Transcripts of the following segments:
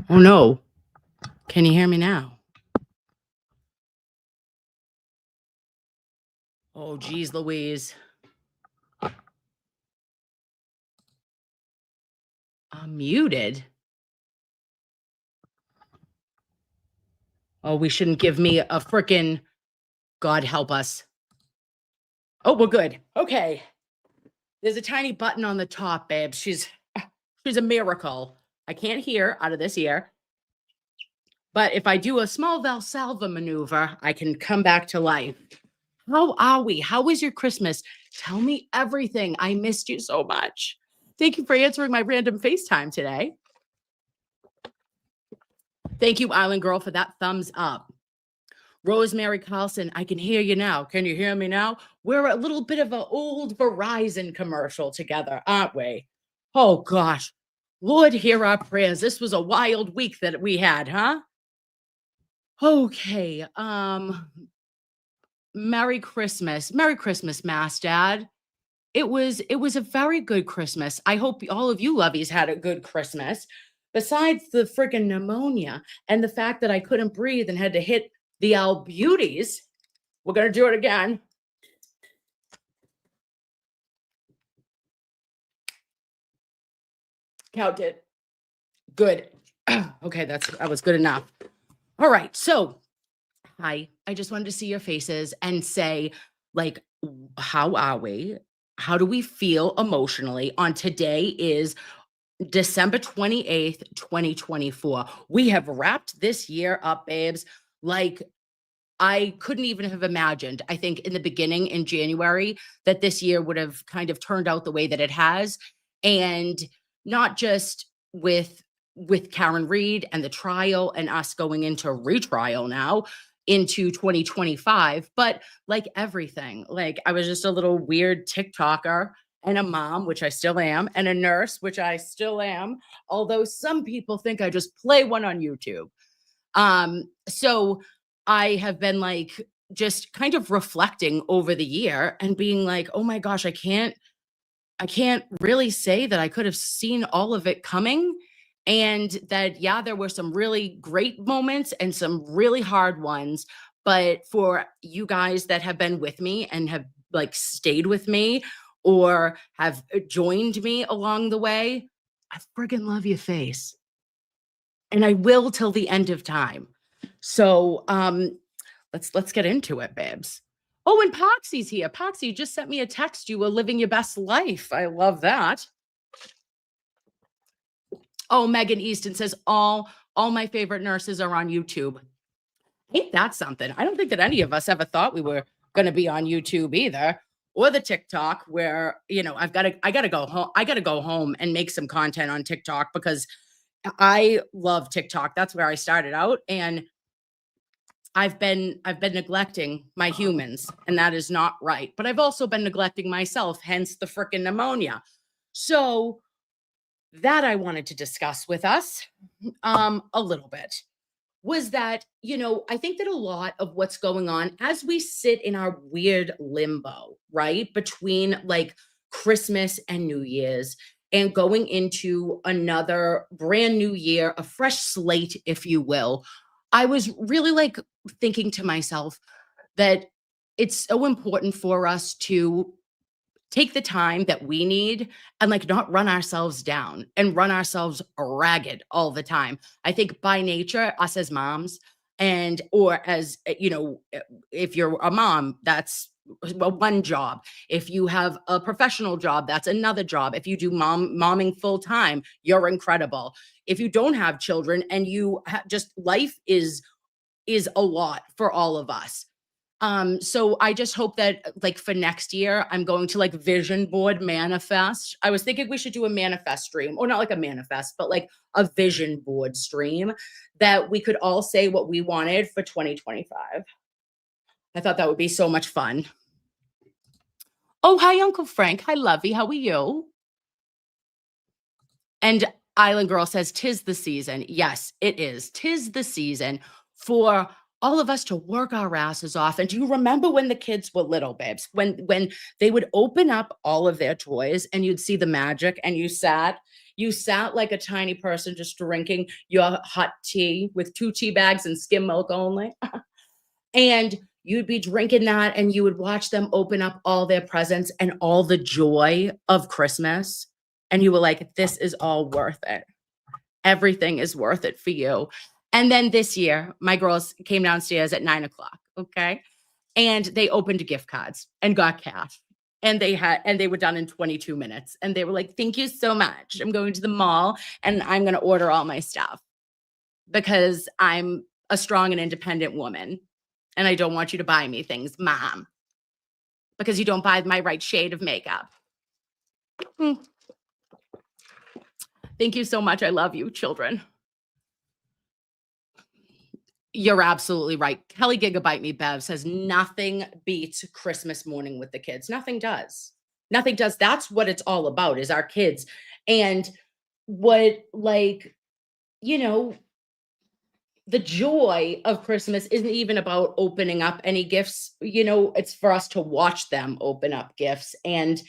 Oh no. Can you hear me now? Oh geez, Louise. I'm muted. Oh, we shouldn't give me a frickin' God help us. Oh, we're good. Okay. There's a tiny button on the top, babe. She's a miracle. I can't hear out of this ear. But if I do a small Valsalva maneuver, I can come back to life. How are we? How was your Christmas? Tell me everything. I missed you so much. Thank you for answering my random FaceTime today. Thank you, Island Girl, for that thumbs up. Rosemary Carlson, I can hear you now. Can you hear me now? We're a little bit of an old Verizon commercial together, aren't we? Oh, gosh. Lord, hear our prayers. This was a wild week that we had, huh? Okay. Merry Christmas. Merry Christmas, Mass Dad. It was a very good Christmas. I hope all of you loveys had a good Christmas. Besides the friggin' pneumonia and the fact that I couldn't breathe and had to hit the Al Beauties, we're gonna do it again. Count it. Good. Okay, that was good enough. All right, so hi. I just wanted to see your faces and say, like, how are we? How do we feel emotionally on today is December 28th, 2024. We have wrapped this year up, babes. Like I couldn't even have imagined. I think in the beginning in January that this year would have kind of turned out the way that it has. And not just with Karen Reed and the trial and us going into retrial now into 2025, but like everything. Like I was just a little weird TikToker and a mom, which I still am, and a nurse, which I still am, although some people think I just play one on YouTube. So I have been like just kind of reflecting over the year and being like, "Oh my gosh, I can't really say that I could have seen all of it coming." And that, yeah, there were some really great moments and some really hard ones. But for you guys that have been with me and have like stayed with me or have joined me along the way, I friggin' love your face. And I will till the end of time. So let's get into it, babes. Oh, and Poxy's here. Poxy just sent me a text. You were living your best life. I love that. Oh, Megan Easton says all my favorite nurses are on YouTube. Ain't that something? I don't think that any of us ever thought we were going to be on YouTube either, or the TikTok where, I got to go home. I got to go home and make some content on TikTok because I love TikTok. That's where I started out and I've been neglecting my humans and that is not right. But I've also been neglecting myself, hence the freaking pneumonia. So that I wanted to discuss with us a little bit was that, I think that a lot of what's going on as we sit in our weird limbo, right? Between like Christmas and New Year's and going into another brand new year, a fresh slate, if you will. I was really like thinking to myself that it's so important for us to take the time that we need and like not run ourselves down and run ourselves ragged all the time. I think by nature, us as moms and or as if you're a mom, that's one job. If you have a professional job, that's another job. If you do momming full time, you're incredible. If you don't have children and just life is a lot for all of us. So I just hope that like for next year, I'm going to like vision board manifest. I was thinking we should do a manifest stream, or not like a manifest, but like a vision board stream that we could all say what we wanted for 2025. I thought that would be so much fun. Oh, hi, Uncle Frank. Hi, Lovey. How are you? And Island Girl says, "Tis the season." Yes, it is. Tis the season for all of us to work our asses off. And do you remember when the kids were little, babes? When they would open up all of their toys and you'd see the magic and You sat like a tiny person just drinking your hot tea with 2 tea bags and skim milk only, and you'd be drinking that, and you would watch them open up all their presents and all the joy of Christmas, and you were like, "This is all worth it. Everything is worth it for you." And then this year, my girls came downstairs at 9 o'clock, okay? And they opened gift cards and got cash. And they were done in 22 minutes. And they were like, "Thank you so much. I'm going to the mall and I'm going to order all my stuff because I'm a strong and independent woman. And I don't want you to buy me things, mom, because you don't buy my right shade of makeup." Mm, Thank you so much. I love you, children. You're absolutely right. Kelly Gigabyte Me Bev says nothing beats Christmas morning with the kids. Nothing does. Nothing does. That's what it's all about is our kids. And what like, you know, the joy of Christmas isn't even about opening up any gifts. It's for us to watch them open up gifts and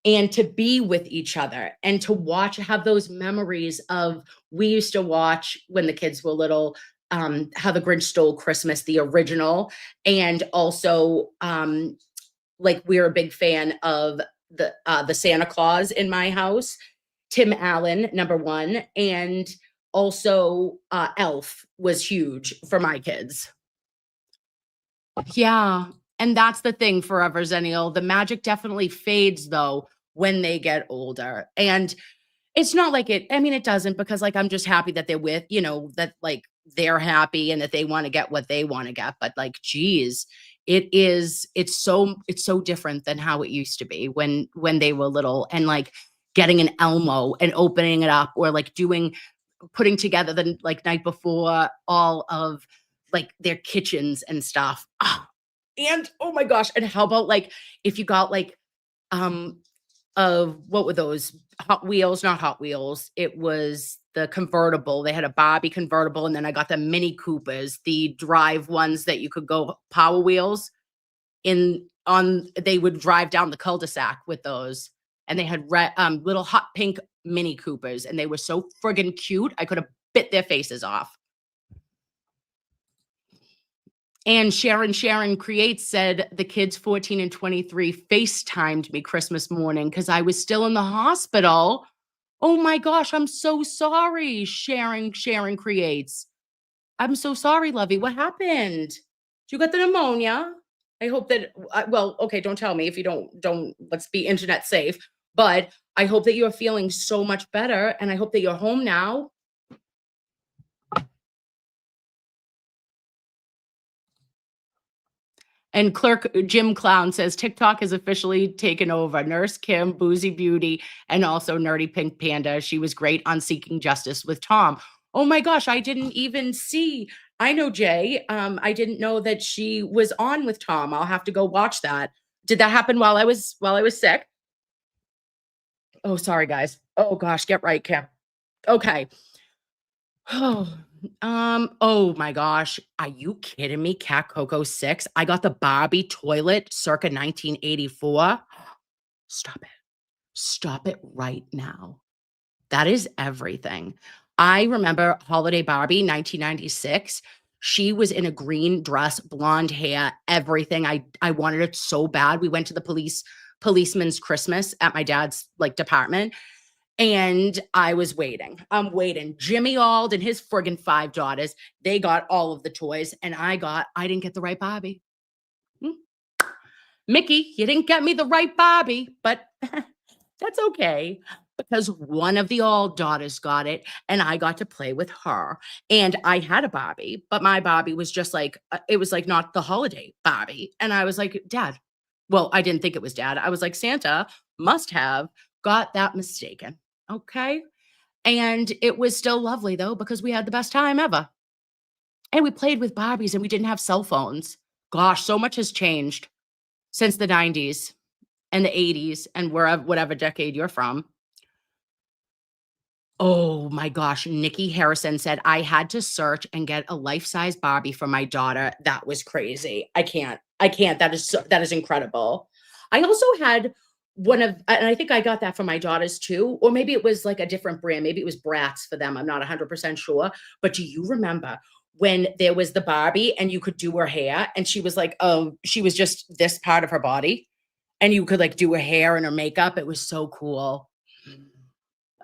to be with each other and to watch have those memories of we used to watch when the kids were little, How the Grinch Stole Christmas, the original, and also like we're a big fan of the Santa Claus in my house, Tim Allen, number one, and also Elf was huge for my kids. Yeah, and that's the thing forever, Zennial. The magic definitely fades though when they get older. And it's not like I mean, it doesn't because like I'm just happy that they're that like they're happy and that they want to get what they want to get. But like, geez, it's so different than how it used to be when they were little and like getting an Elmo and opening it up or like putting together the like night before all of like their kitchens and stuff. And oh my gosh, and how about like if you got like um of what were those Hot Wheels, not Hot Wheels. It was the convertible. They had a Barbie convertible, and then I got the Mini Coopers, the drive ones that you could go Power Wheels they would drive down the cul-de-sac with those. And they had little hot pink Mini Coopers, and they were so friggin' cute. I could have bit their faces off. And Sharon Creates said the kids 14 and 23 FaceTimed me Christmas morning because I was still in the hospital. Oh my gosh, I'm so sorry, Sharon Creates. I'm so sorry, Lovey. What happened? Did you get the pneumonia? I hope that well, okay, don't tell me if you don't let's be internet safe. But I hope that you're feeling so much better and I hope that you're home now. And Clerk Jim Clown says TikTok has officially taken over. Nurse Kim, Boozy Beauty, and also Nerdy Pink Panda. She was great on Seeking Justice with Tom. Oh my gosh, I didn't even see. I know Jay. I didn't know that she was on with Tom. I'll have to go watch that. Did that happen while I was sick? Oh, sorry, guys. Oh gosh, get right, Kim. Okay. Oh, oh my gosh. Are you kidding me? Cat Coco 6. I got the Barbie toilet circa 1984. Stop it. Stop it right now. That is everything. I remember Holiday Barbie 1996. She was in a green dress, blonde hair, everything. I wanted it so bad. We went to the policeman's Christmas at my dad's like department and I was waiting. I'm waiting. Jimmy Ald and his friggin' 5 daughters, they got all of the toys, and I didn't get the right Barbie. Hmm. Mickey, you didn't get me the right Barbie, but that's okay because one of the Ald daughters got it, and I got to play with her. And I had a Barbie, but my Barbie was just like, it was like not the holiday Barbie. And I was like, Dad. Well, I didn't think it was Dad. I was like, Santa must have got that mistaken. Okay. And it was still lovely though, because we had the best time ever. And we played with Barbies and we didn't have cell phones. Gosh, so much has changed since the 90s and the 80s and wherever, whatever decade you're from. Oh my gosh. Nikki Harrison said, I had to search and get a life-size Barbie for my daughter. That was crazy. I can't. That is incredible. I also had one of and I think I got that for my daughters too, or maybe it was like a different brand. Maybe it was Bratz for them. I'm not 100% sure. But do you remember when there was the Barbie and you could do her hair and she was like, oh, she was just this part of her body and you could like do her hair and her makeup. It was so cool.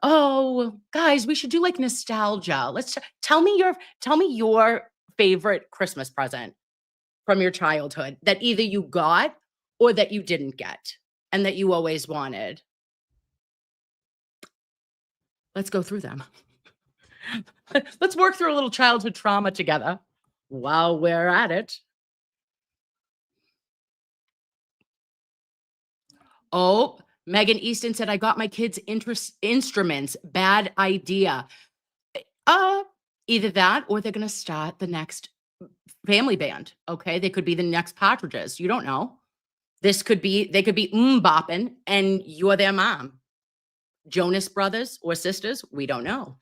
Oh, guys, we should do like nostalgia. Tell me your favorite Christmas present from your childhood that either you got or that you didn't get and that you always wanted. Let's go through them. Let's work through a little childhood trauma together while we're at it. Oh, Megan Easton said, I got my kids' instruments. Bad idea. Uh, Either that or they're going to start the next family band. Okay. They could be the next Partridges. You don't know. They could be bopping and you're their mom. Jonas brothers or sisters. We don't know.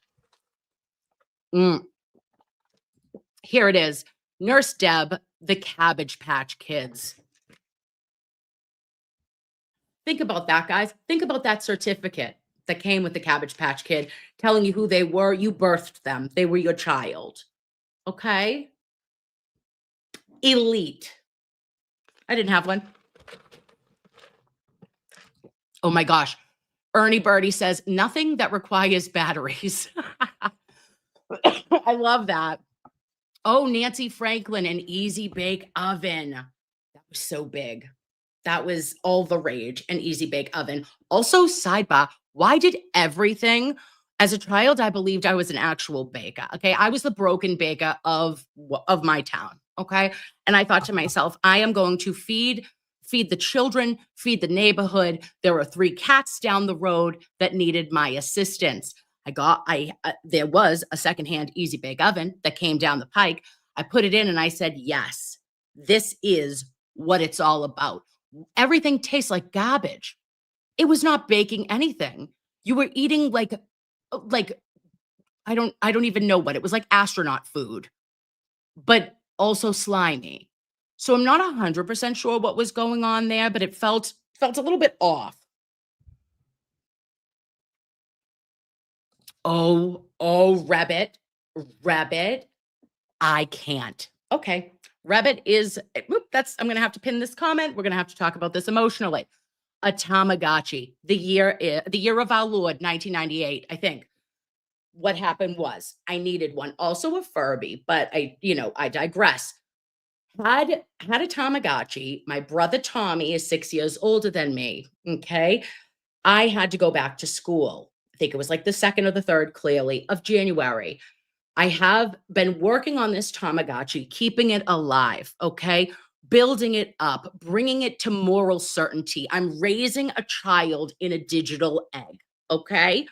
Mm, Here it is. Nurse Deb, the Cabbage Patch Kids. Think about that, guys. Think about that certificate that came with the Cabbage Patch Kid telling you who they were. You birthed them, they were your child. Okay. Elite. I didn't have one. Oh my gosh. Ernie Birdie says, nothing that requires batteries. I love that. Oh, Nancy Franklin, an easy bake oven. That was so big. That was all the rage, an easy bake oven. Also, sidebar, why did everything as a child, I believed I was an actual baker. Okay. I was the broken baker of my town. Okay. And I thought to myself, I am going to feed the children, feed the neighborhood. There were 3 cats down the road that needed my assistance. There was a secondhand easy bake oven that came down the pike. I put it in and I said, yes, this is what it's all about. Everything tastes like garbage. It was not baking anything. You were eating like I don't even know what it was, like astronaut food, but also slimy. So I'm not 100% sure what was going on there, but it felt a little bit off. Rabbit, rabbit. I can't. Okay. Rabbit is, I'm going to have to pin this comment. We're going to have to talk about this emotionally. A Tamagotchi, the year of our Lord, 1998, I think. What happened was I needed one, also a Furby, but I digress. Had a Tamagotchi. My brother Tommy is 6 years older than me. Okay. I had to go back to school. I think it was like the 2nd or the 3rd, clearly, of January. I have been working on this Tamagotchi, keeping it alive, okay? Building it up, bringing it to moral certainty. I'm raising a child in a digital egg, okay?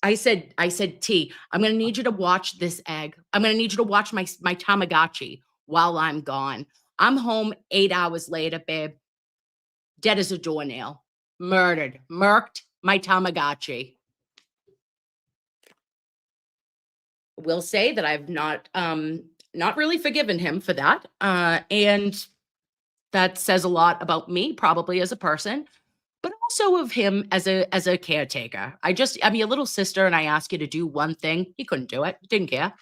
T, I'm gonna need you to watch this egg. I'm gonna need you to watch my Tamagotchi while I'm gone. I'm home 8 hours later, babe. Dead as a doornail. Murdered. Murked my Tamagotchi. Will say that I've not really forgiven him for that. And that says a lot about me, probably as a person, but also of him as a caretaker. I'm your little sister, and I ask you to do one thing. He couldn't do it. Didn't care.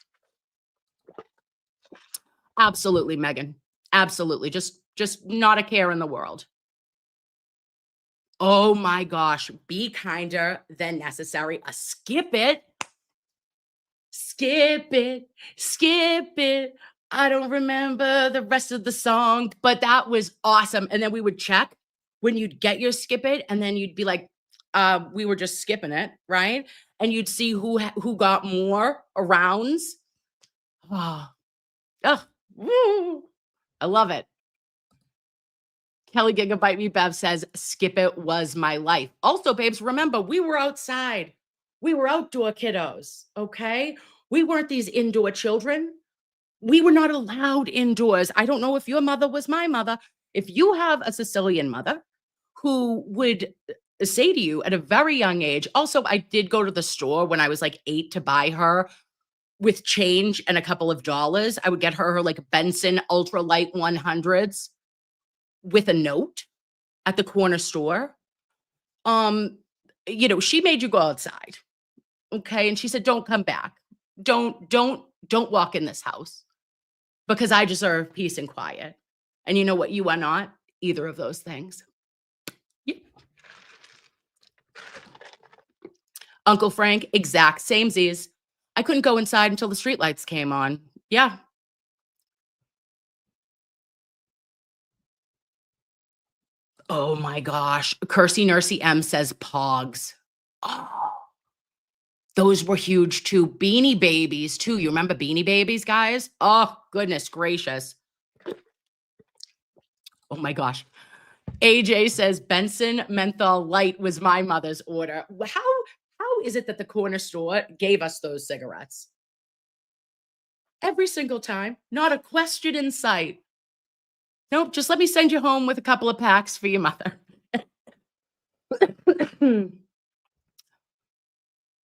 Absolutely, Megan. Absolutely. Just not a care in the world. Oh my gosh. Be kinder than necessary. A skip it. Skip it, skip it. I don't remember the rest of the song, but that was awesome. And then we would check when you'd get your skip it, and then you'd be like, we were just skipping it, right? And you'd see who got more rounds. Oh, woo. I love it. Kelly Gigabyte Me Bev says, skip it was my life. Also, babes, remember, we were outside. We were outdoor kiddos, okay? We weren't these indoor children. We were not allowed indoors. I don't know if your mother was my mother. If you have a Sicilian mother who would say to you at a very young age, also, I did go to the store when I was like 8 to buy her with change and a couple of dollars. I would get her like Benson ultralight 100s with a note at the corner store. Um, she made you go outside, okay? And she said, "Don't come back. Don't walk in this house because I deserve peace and quiet." And you know what? You are not either of those things. Y Uncle Frank, exact samesies. I couldn't go inside until the streetlights came on. Yeah. Oh my gosh. Cursey Nursey M says pogs. Oh, those were huge too. Beanie Babies too. You remember Beanie Babies, guys? Oh, goodness gracious. Oh my gosh. AJ says Benson Menthol Light was my mother's order. How is it that the corner store gave us those cigarettes? Every single time. Not a question in sight. Nope, just let me send you home with a couple of packs for your mother.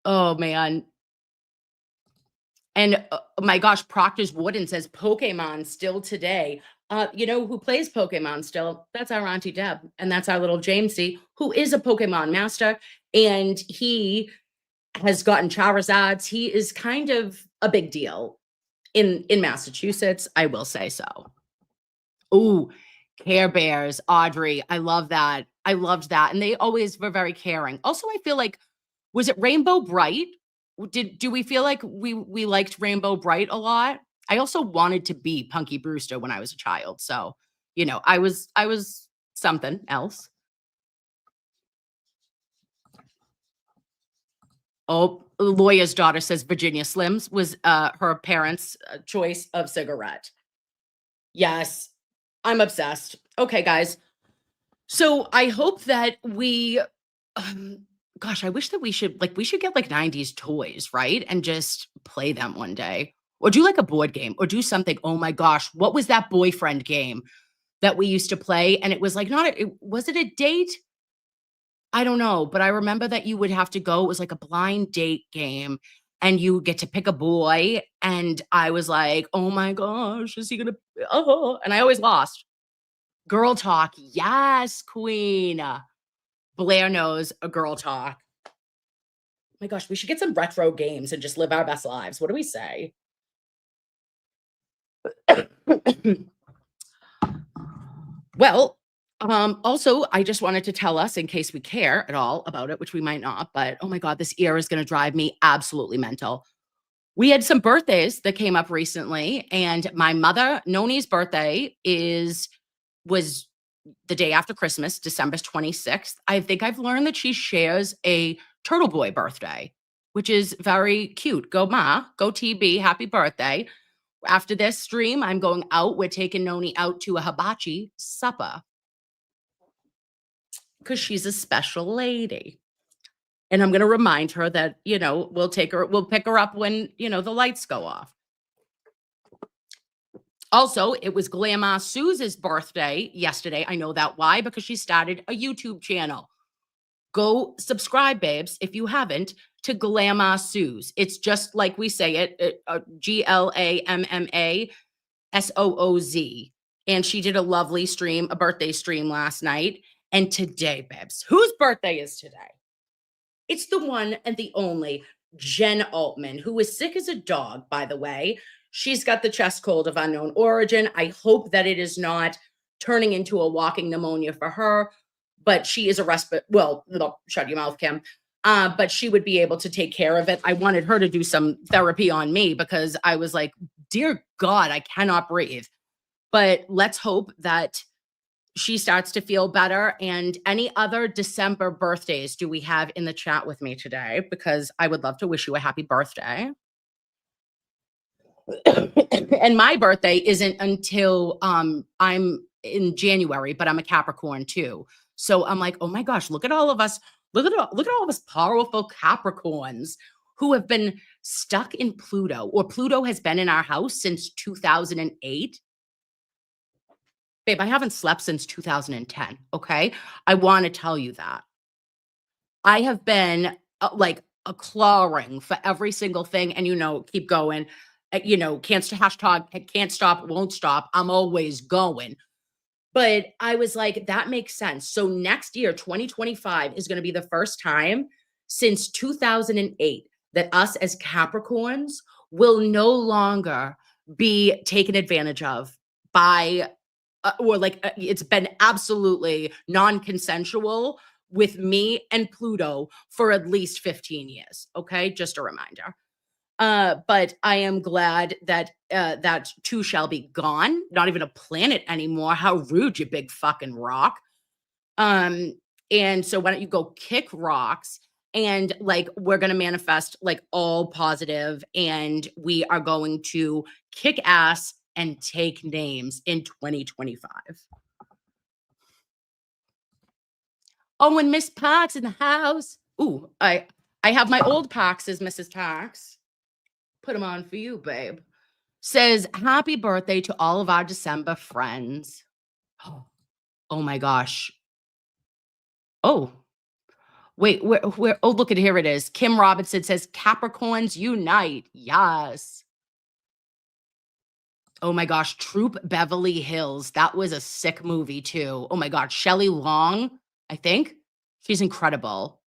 Oh man. And my gosh, Proctor's Wooden says Pokemon still today. You know who plays Pokemon still? That's our Auntie Deb. And that's our little Jamesy, who is a Pokemon master. And he has gotten Charizards. He is kind of a big deal in Massachusetts, I will say so. Ooh, Care Bears, Audrey. I love that. I loved that. And they always were very caring. Also, I feel like was it Rainbow Bright? Do we feel like we liked Rainbow Bright a lot? I also wanted to be Punky Brewster when I was a child. So, I was something else. Oh, the lawyer's daughter says Virginia Slims was her parents' choice of cigarette. Yes, I'm obsessed. Okay, guys. So I hope that um, gosh, I wish that we should get like 90s toys, right? And just play them one day. Or do like a board game or do something. Oh my gosh, what was that boyfriend game that we used to play? And it was like not a, was it a date? I don't know, but I remember that you would have to go. It was like a blind date game and you get to pick a boy. And I was like, oh my gosh, is he gonna? Oh, and I always lost. Girl talk. Yes, queen. Blair knows a girl talk. My gosh, we should get some retro games and just live our best lives. What do we say? Well, also, I just wanted to tell us in case we care at all about it, which we might not, but oh my God, this ear is going to drive me absolutely mental. We had some birthdays that came up recently, and my mother, Noni's birthday was the day after Christmas, December 26th. I think I've learned that she shares a Turtle Boy birthday, which is very cute. Go Ma, go TB, happy birthday. After this stream, I'm going out. We're taking Noni out to a hibachi supper because she's a special lady. And I'm going to remind her that, we'll pick her up when, the lights go off. Also, it was Grandma Sue's birthday yesterday. I know that why, because she started a YouTube channel. Go subscribe, babes, if you haven't, to Grandma Sue's. It's just like we say GLAMMASOOZ. And she did a lovely stream, a birthday stream last night. And today, babes, whose birthday is today? It's the one and the only Jen Altman, who is sick as a dog, by the way. She's got the chest cold of unknown origin. I hope that it is not turning into a walking pneumonia for her, but she is a well, no, shut your mouth, Kim. But she would be able to take care of it. I wanted her to do some therapy on me because I was like, dear God, I cannot breathe. But let's hope that she starts to feel better. And any other December birthdays do we have in the chat with me today? Because I would love to wish you a happy birthday. And my birthday isn't until I'm in January, but I'm a Capricorn too. So I'm like, oh my gosh, look at all of us. Look at all of us powerful Capricorns who have been stuck in Pluto, or Pluto has been in our house since 2008. Babe, I haven't slept since 2010, okay? I wanna tell you that. I have been, like, a clawing for every single thing and, keep going. Can't stop, won't stop, I'm always going. But I was like, that makes sense. So next year, 2025 is going to be the first time since 2008 that us as Capricorns will no longer be taken advantage of by or like it's been absolutely non-consensual with me and Pluto for at least 15 years. Okay, just a reminder. But I am glad that that too shall be gone. Not even a planet anymore. How rude, you big fucking rock. Um, and so why don't you go kick rocks? And like we're gonna manifest like all positive, and we are going to kick ass and take names in 2025. Oh, and Miss Parks in the house. Ooh, I have my old Parks as Mrs. Parks. Put them on for you, babe. Says, "Happy birthday to all of our December friends." Oh, oh my gosh. Oh, wait, where oh, look at here it is. Kim Robinson says, "Capricorns unite." Yes. Oh my gosh, Troop Beverly Hills. That was a sick movie too. Oh my god, Shelley Long, I think. She's incredible.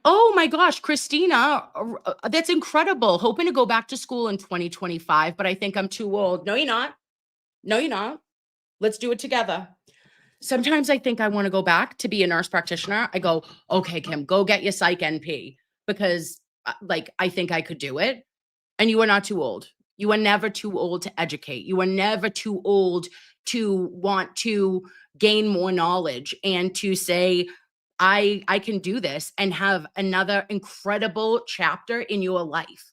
Oh my gosh, Christina, that's incredible. Hoping to go back to school in 2025, but I think I'm too old. No, you're not. No, you're not. Let's do it together. Sometimes I think I want to go back to be a nurse practitioner. I go, okay, Kim, go get your psych NP because, like, I think I could do it. And you are not too old. You are never too old to educate. You are never too old to want to gain more knowledge and to say, I can do this and have another incredible chapter in your life.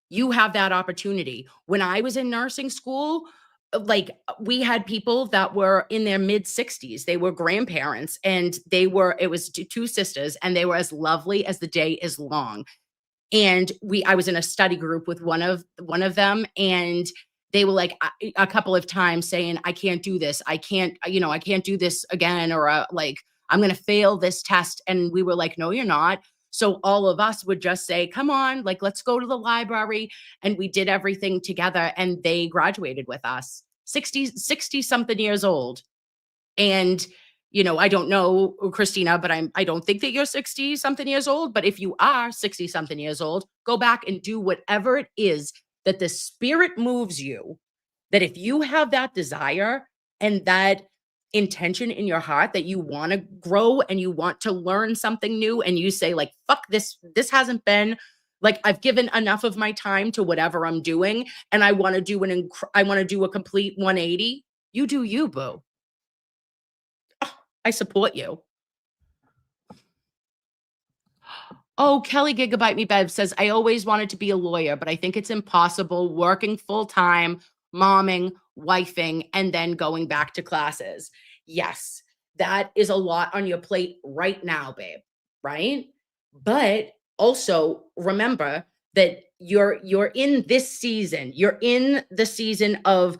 You have that opportunity. When I was in nursing school, like we had people that were in their mid 60s. They were grandparents and it was two sisters and they were as lovely as the day is long. And I was in a study group with one of them, and they were like a couple of times saying, "I can't do this. I can't, I can't do this again," or like, "I'm going to fail this test." And we were like, "No, you're not." So all of us would just say, "Come on, like let's go to the library." And we did everything together, and they graduated with us. 60 something years old. And, I don't know, Christina, but I don't think that you're 60 something years old. But if you are 60 something years old, go back and do whatever it is that the spirit moves you. That if you have that desire and that intention in your heart that you want to grow and you want to learn something new, and you say, like, fuck this hasn't been like I've given enough of my time to whatever I'm doing, and I want to do I want to do a complete 180. You do you, boo. I support you. Oh, Kelly Gigabyte Me Bev says, "I always wanted to be a lawyer, but I think it's impossible working full time, momming, wifing, and then going back to classes." Yes, that is a lot on your plate right now, babe, right? But also remember that you're in this season. You're in the season of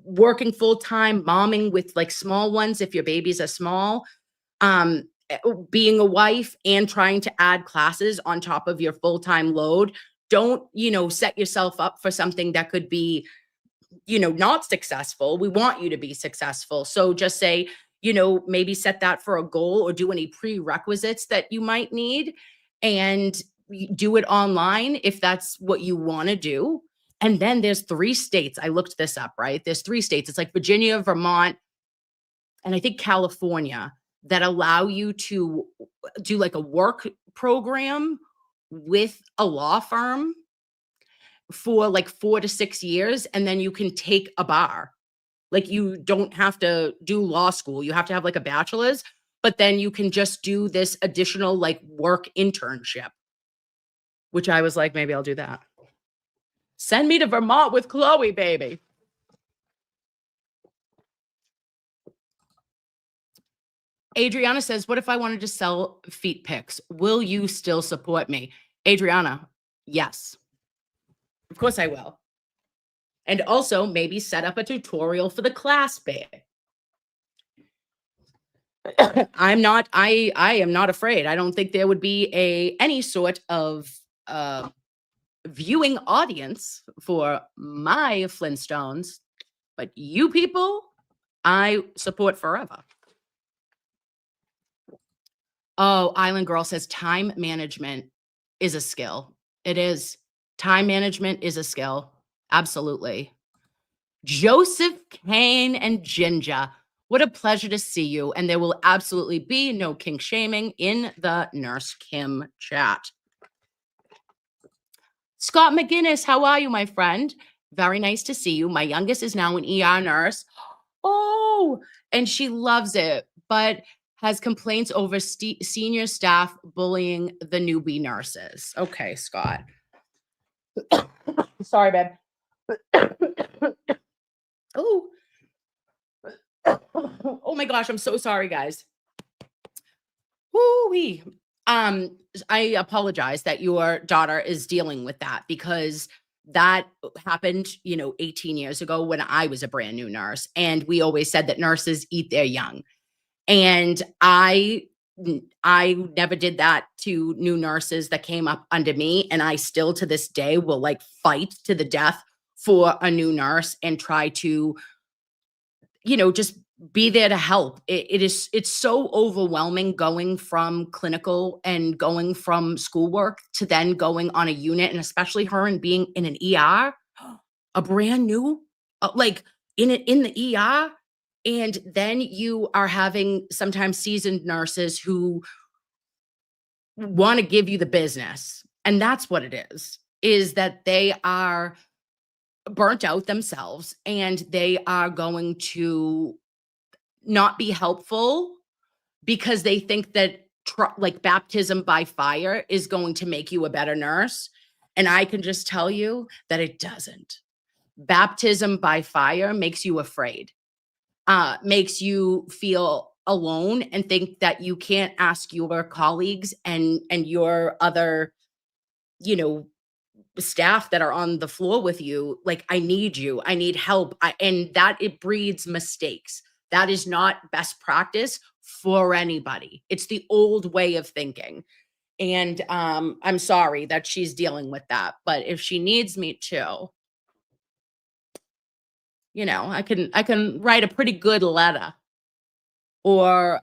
working full time, momming with like small ones if your babies are small, being a wife and trying to add classes on top of your full-time load. Don't, set yourself up for something that could be, not successful. We want you to be successful. So just say, maybe set that for a goal or do any prerequisites that you might need, and do it online if that's what you want to do. And then there's 3 states. I looked this up, right? There's 3 states. It's like Virginia, Vermont, and I think California, that allow you to do like a work program with a law firm for like 4 to 6 years, and then you can take a bar. Like, you don't have to do law school. You have to have like a bachelor's, but then you can just do this additional like work internship, which I was like, maybe I'll do that. Send me to Vermont with Chloe, baby. Adriana says, "What if I wanted to sell feet pics? Will you still support me?" Adriana, yes, of course I will. And also maybe set up a tutorial for the class, babe. I am not afraid. I don't think there would be any sort of viewing audience for my Flintstones, but you people, I support forever. Oh, Island Girl says time management is a skill. It is. Time management is a skill. Absolutely. Joseph, Kane, and Ginger. What a pleasure to see you. And there will absolutely be no kink shaming in the Nurse Kim chat. Scott McGinnis, how are you, my friend? Very nice to see you. My youngest is now an ER nurse. Oh, and she loves it, but has complaints over senior staff bullying the newbie nurses. Okay, Scott. Sorry, babe. Oh, oh my gosh, I'm so sorry, guys. Woo-wee. I apologize that your daughter is dealing with that because that happened, 18 years ago when I was a brand new nurse. And we always said that nurses eat their young. And I never did that to new nurses that came up under me. And I still to this day will like fight to the death for a new nurse and try to just be there to help. It's so overwhelming going from clinical and going from schoolwork to then going on a unit, and especially her and being in an ER, a brand new, like in the ER, and then you are having sometimes seasoned nurses who want to give you the business, and that's what it is that they are burnt out themselves and they are going to not be helpful because they think that like baptism by fire is going to make you a better nurse. And I can just tell you that it doesn't. Baptism by fire makes you afraid, makes you feel alone and think that you can't ask your colleagues and your other, you know, staff that are on the floor with you, like, I need you, I need help. And that it breeds mistakes. That is not best practice for anybody. It's the old way of thinking. And I'm sorry that she's dealing with that. But if she needs me to, I can write a pretty good letter. Or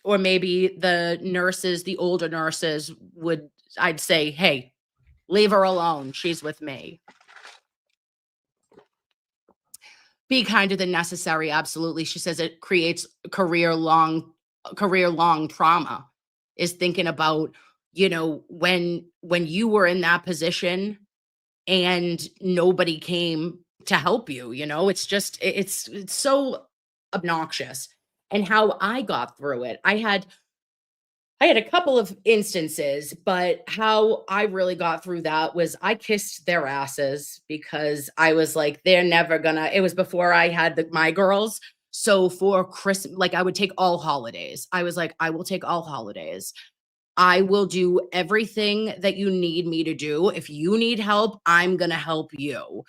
maybe the older nurses would I'd say, hey, leave her alone. She's with me. Be kinder than necessary, absolutely. She says it creates career long trauma, is thinking about, when you were in that position and nobody came to help you, it's just it's so obnoxious. And how I got through it. I had a couple of instances, but how I really got through that was I kissed their asses because I was like, they're never gonna. It was before I had my girls. So for Christmas, like I would take all holidays. I was like, I will take all holidays. I will do everything that you need me to do. If you need help, I'm gonna help you.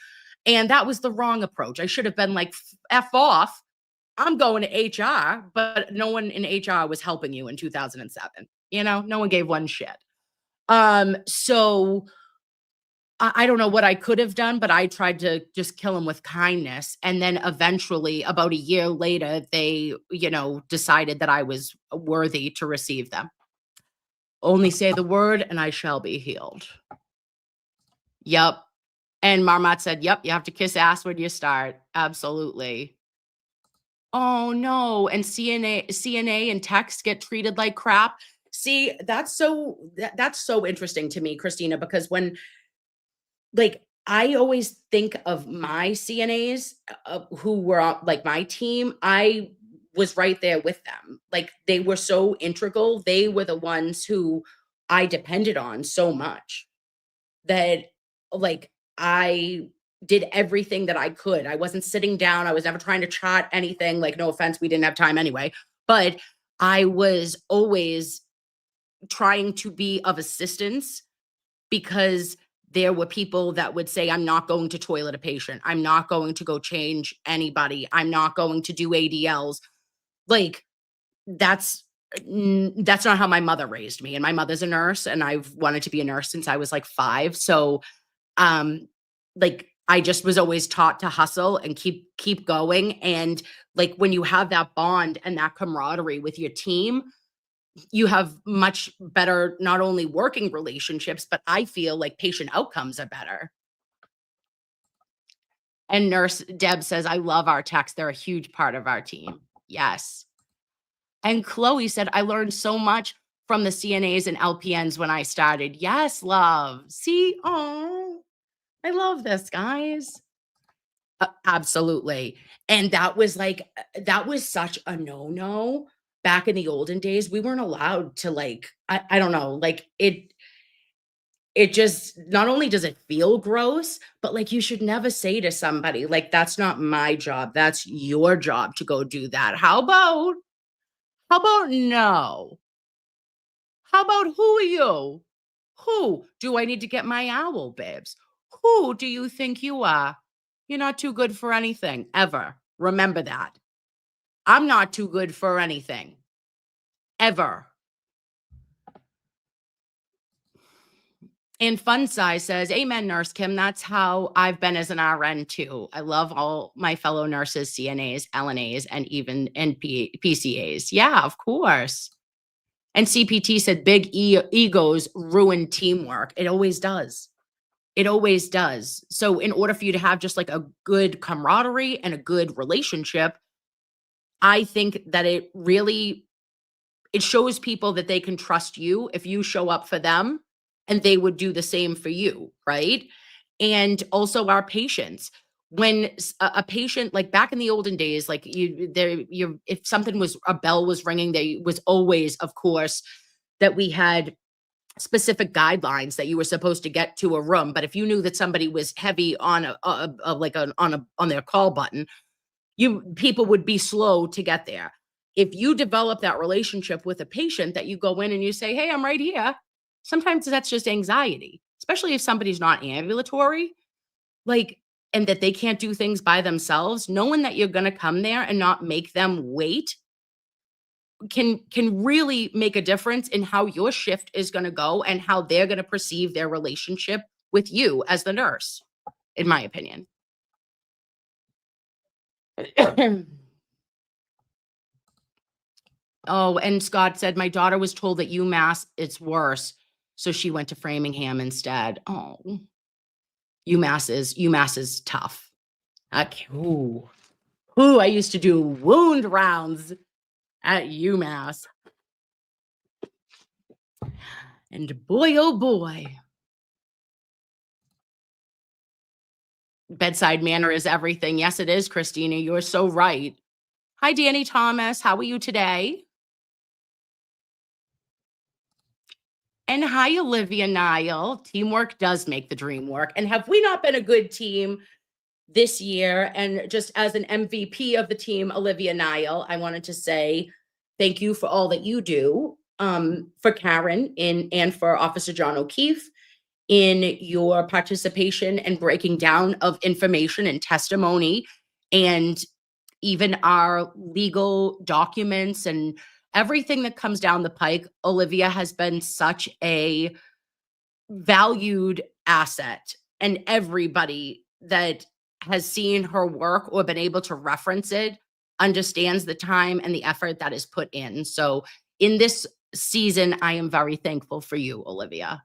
And that was the wrong approach. I should have been like, F off. I'm going to HR, but no one in HR was helping you in 2007. No one gave one shit. So I don't know what I could have done, but I tried to just kill him with kindness. And then eventually, about a year later, they, decided that I was worthy to receive them. Only say the word and I shall be healed. Yep. And Marmot said, yep, you have to kiss ass when you start. Absolutely. Oh, no, and CNA and techs get treated like crap. See, that's so interesting to me, Christina, because when like, I always think of my CNAs, who were on, like, my team, I was right there with them. Like, they were so integral. They were the ones who I depended on so much that, like, I did everything that I could. I wasn't sitting down. I was never trying to chat anything. Like, no offense, we didn't have time anyway. But I was always trying to be of assistance because there were people that would say, I'm not going to toilet a patient. I'm not going to go change anybody. I'm not going to do ADLs. Like, that's That's not how my mother raised me, and my mother's a nurse, and I've wanted to be a nurse since I was, like, 5, so, um, like, I just was always taught to hustle and keep going, and, like, when you have that bond and that camaraderie with your team, you have much better not only working relationships, but I feel like patient outcomes are better. And Nurse Deb says, "I love our techs. They're a huge part of our team." Yes. And Chloe said, "I learned so much from the CNAs and LPNs when I started." Yes, love. See? Oh, I love this, guys. Absolutely. And that was like, that was such a no-no back in the olden days. We weren't allowed to like, I don't know, like it just not only does it feel gross, but like you should never say to somebody, like, that's not my job. That's your job to go do that. How about no? How about who are you? Who do I need to get my owl, babes? Who do you think you are? You're not too good for anything, ever. Remember that. I'm not too good for anything, ever. And Fun Size says, "Amen, Nurse Kim. That's how I've been as an RN too. I love all my fellow nurses, CNAs, LNAs, and even PCAs. Yeah, of course." And CPT said, egos ruin teamwork. It always does. It always does. So, in order for you to have just like a good camaraderie and a good relationship, I think that it shows people that they can trust you if you show up for them and they would do the same for you, right? And also our patients. When a patient, like back in the olden days, like if something was, a bell was ringing, there was always, of course, that we had specific guidelines that you were supposed to get to a room. But if you knew that somebody was heavy on on their call button, you people would be slow to get there. If you develop that relationship with a patient that you go in and you say, "Hey, I'm right here." Sometimes that's just anxiety, especially if somebody's not ambulatory, like, and that they can't do things by themselves. Knowing that you're going to come there and not make them wait can really make a difference in how your shift is going to go and how they're going to perceive their relationship with you as the nurse, in my opinion. Oh, and Scott said, "My daughter was told that UMass, it's worse, so she went to Framingham instead." Oh, UMass is tough. Okay. Ooh. Ooh, I used to do wound rounds at UMass. And boy, oh boy, bedside manner is everything. Yes, it is, Christina. You're so right. Hi, Danny Thomas. How are you today? And hi, Olivia Nile. Teamwork does make the dream work. And have we not been a good team this year? And just as an MVP of the team, Olivia Nile, I wanted to say thank you for all that you do, for Karen and for Officer John O'Keefe in your participation and breaking down of information and testimony, and even our legal documents and everything that comes down the pike. Olivia has been such a valued asset, and everybody that has seen her work or been able to reference it understands the time and the effort that is put in. So in this season, I am very thankful for you, Olivia.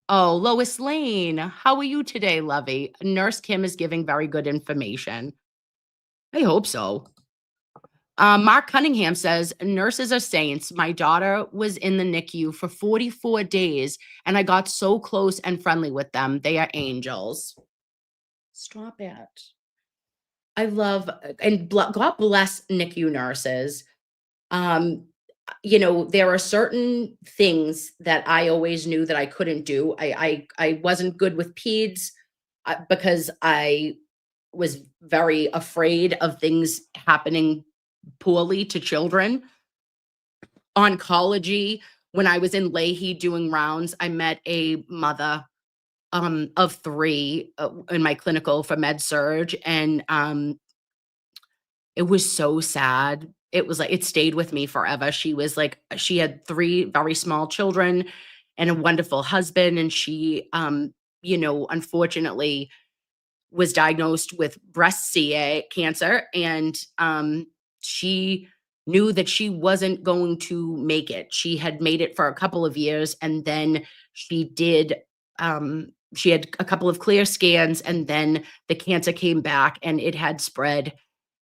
Oh, Lois Lane, how are you today, lovey? Nurse Kim is giving very good information. I hope so. Mark Cunningham says, "Nurses are saints. My daughter was in the NICU for 44 days, and I got so close and friendly with them. They are angels." Stop it. I love, and God bless NICU nurses. Um, there are certain things that I always knew that I couldn't do. I wasn't good with peds, because I was very afraid of things happening poorly to children. Oncology, when I was in Leahy doing rounds, I met a mother, of 3, in my clinical for med surge, and, It was so sad. It was like it stayed with me forever. She had 3 very small children and a wonderful husband, and she, unfortunately was diagnosed with cancer, and, she knew that she wasn't going to make it. She had made it for a couple of years, and then she did, she had a couple of clear scans, and then the cancer came back, and it had spread,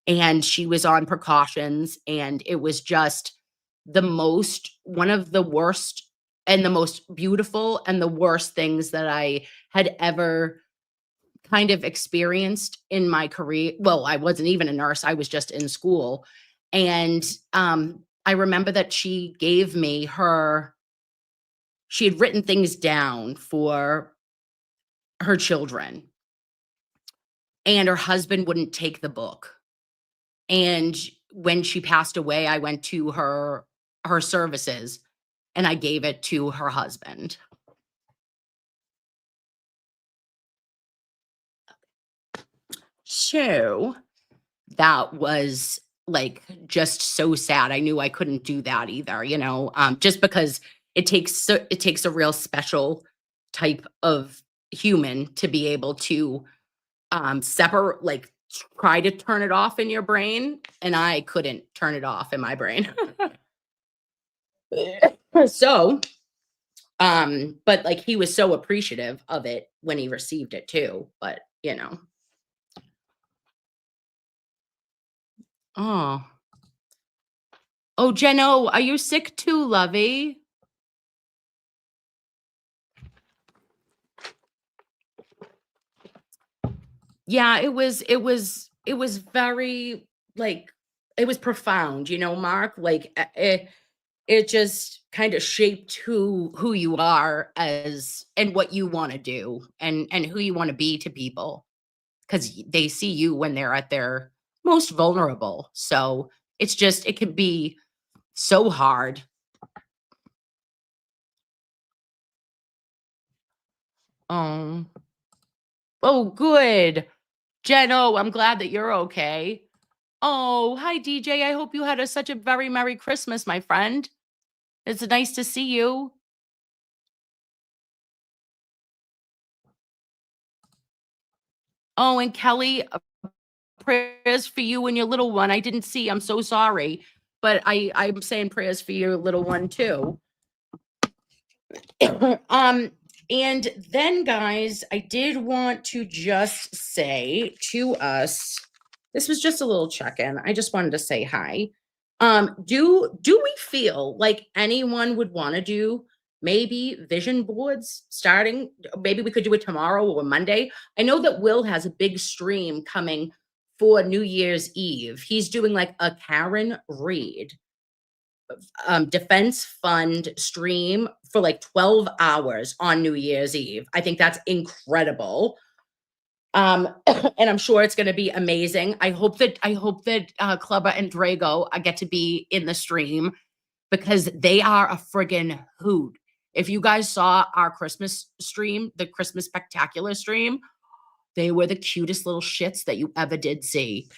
and she was on precautions, and it was just one of the worst and the most beautiful and the worst things that I had ever kind of experienced in my career. Well, I wasn't even a nurse, I was just in school, and, I remember that she had written things down for her children, and her husband wouldn't take the book. And when she passed away, I went to her services, and I gave it to her husband. So, that was, like, just so sad. I knew I couldn't do that either, just because it takes a real special type of human to be able to, separate like, try to turn it off in your brain, and I couldn't turn it off in my brain. So, but, like, he was so appreciative of it when he received it too, but. Oh. Oh, Jeno, are you sick too, lovey? Yeah, it was very, like, it was profound, Mark, like, it just kinda shaped who you are as and what you wanna do and who you wanna be to people, 'cause they see you when they're at their most vulnerable, so it can be so hard. Um, oh, good. Jen, oh, I'm glad that you're okay. Oh, hi, DJ. I hope you had such a very Merry Christmas, my friend. It's nice to see you. Oh, and Kelly, prayers for you and your little one. I didn't see. I'm so sorry, but I'm saying prayers for your little one too. um, and then, guys, I did want to just say to us, this was just a little check-in. I just wanted to say hi. Do we feel like anyone would want to do maybe vision boards starting? Maybe we could do it tomorrow or Monday. I know that Will has a big stream coming for New Year's Eve. He's doing like a Karen Reed defense fund stream for like 12 hours on New Year's Eve. I think that's incredible. And I'm sure it's going to be amazing. I hope that Clubber and Drago get to be in the stream because they are a friggin' hoot. If you guys saw our Christmas stream, the Christmas spectacular stream, they were the cutest little shits that you ever did see.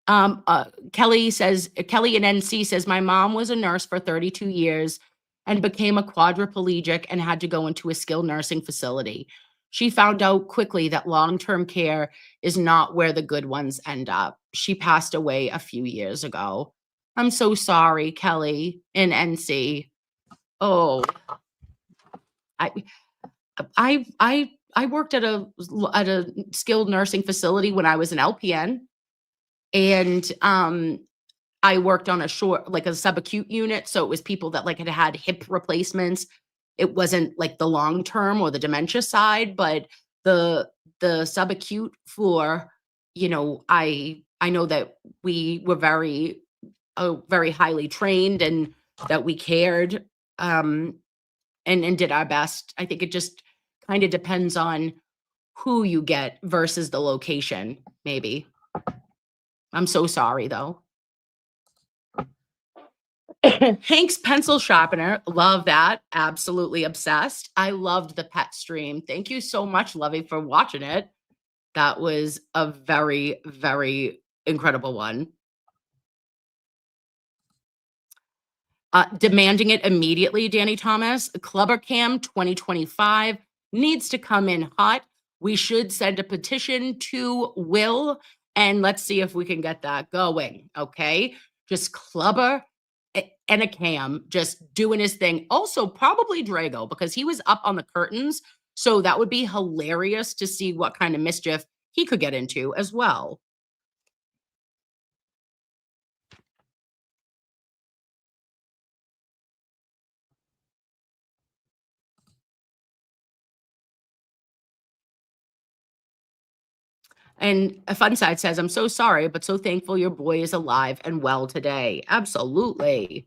Kelly in NC says, my mom was a nurse for 32 years and became a quadriplegic and had to go into a skilled nursing facility. She found out quickly that long-term care is not where the good ones end up. She passed away a few years ago. I'm so sorry, Kelly in NC. Oh, I I worked at a skilled nursing facility when I was an LPN, and I worked on a like a subacute unit, so it was people that like had had hip replacements. It wasn't like the long term or the dementia side, but the the subacute floor, I know that we were very highly trained and that we cared, um and did our best. I think it just kind of depends on who you get versus the location, maybe. I'm so sorry though. Hank's pencil sharpener. Love that. Absolutely obsessed. I loved the pet stream. Thank you so much, Lovey, for watching it. That was a very, very incredible one. Demanding it immediately, Danny Thomas. Clubber Cam 2025 needs to come in hot. We should send a petition to Will, and let's see if we can get that going. Okay. Just Clubber and a Cam just doing his thing. Also, probably Drago, because he was up on the curtains. So that would be hilarious to see what kind of mischief he could get into as well. And a fun side says, I'm so sorry, but so thankful your boy is alive and well today. Absolutely.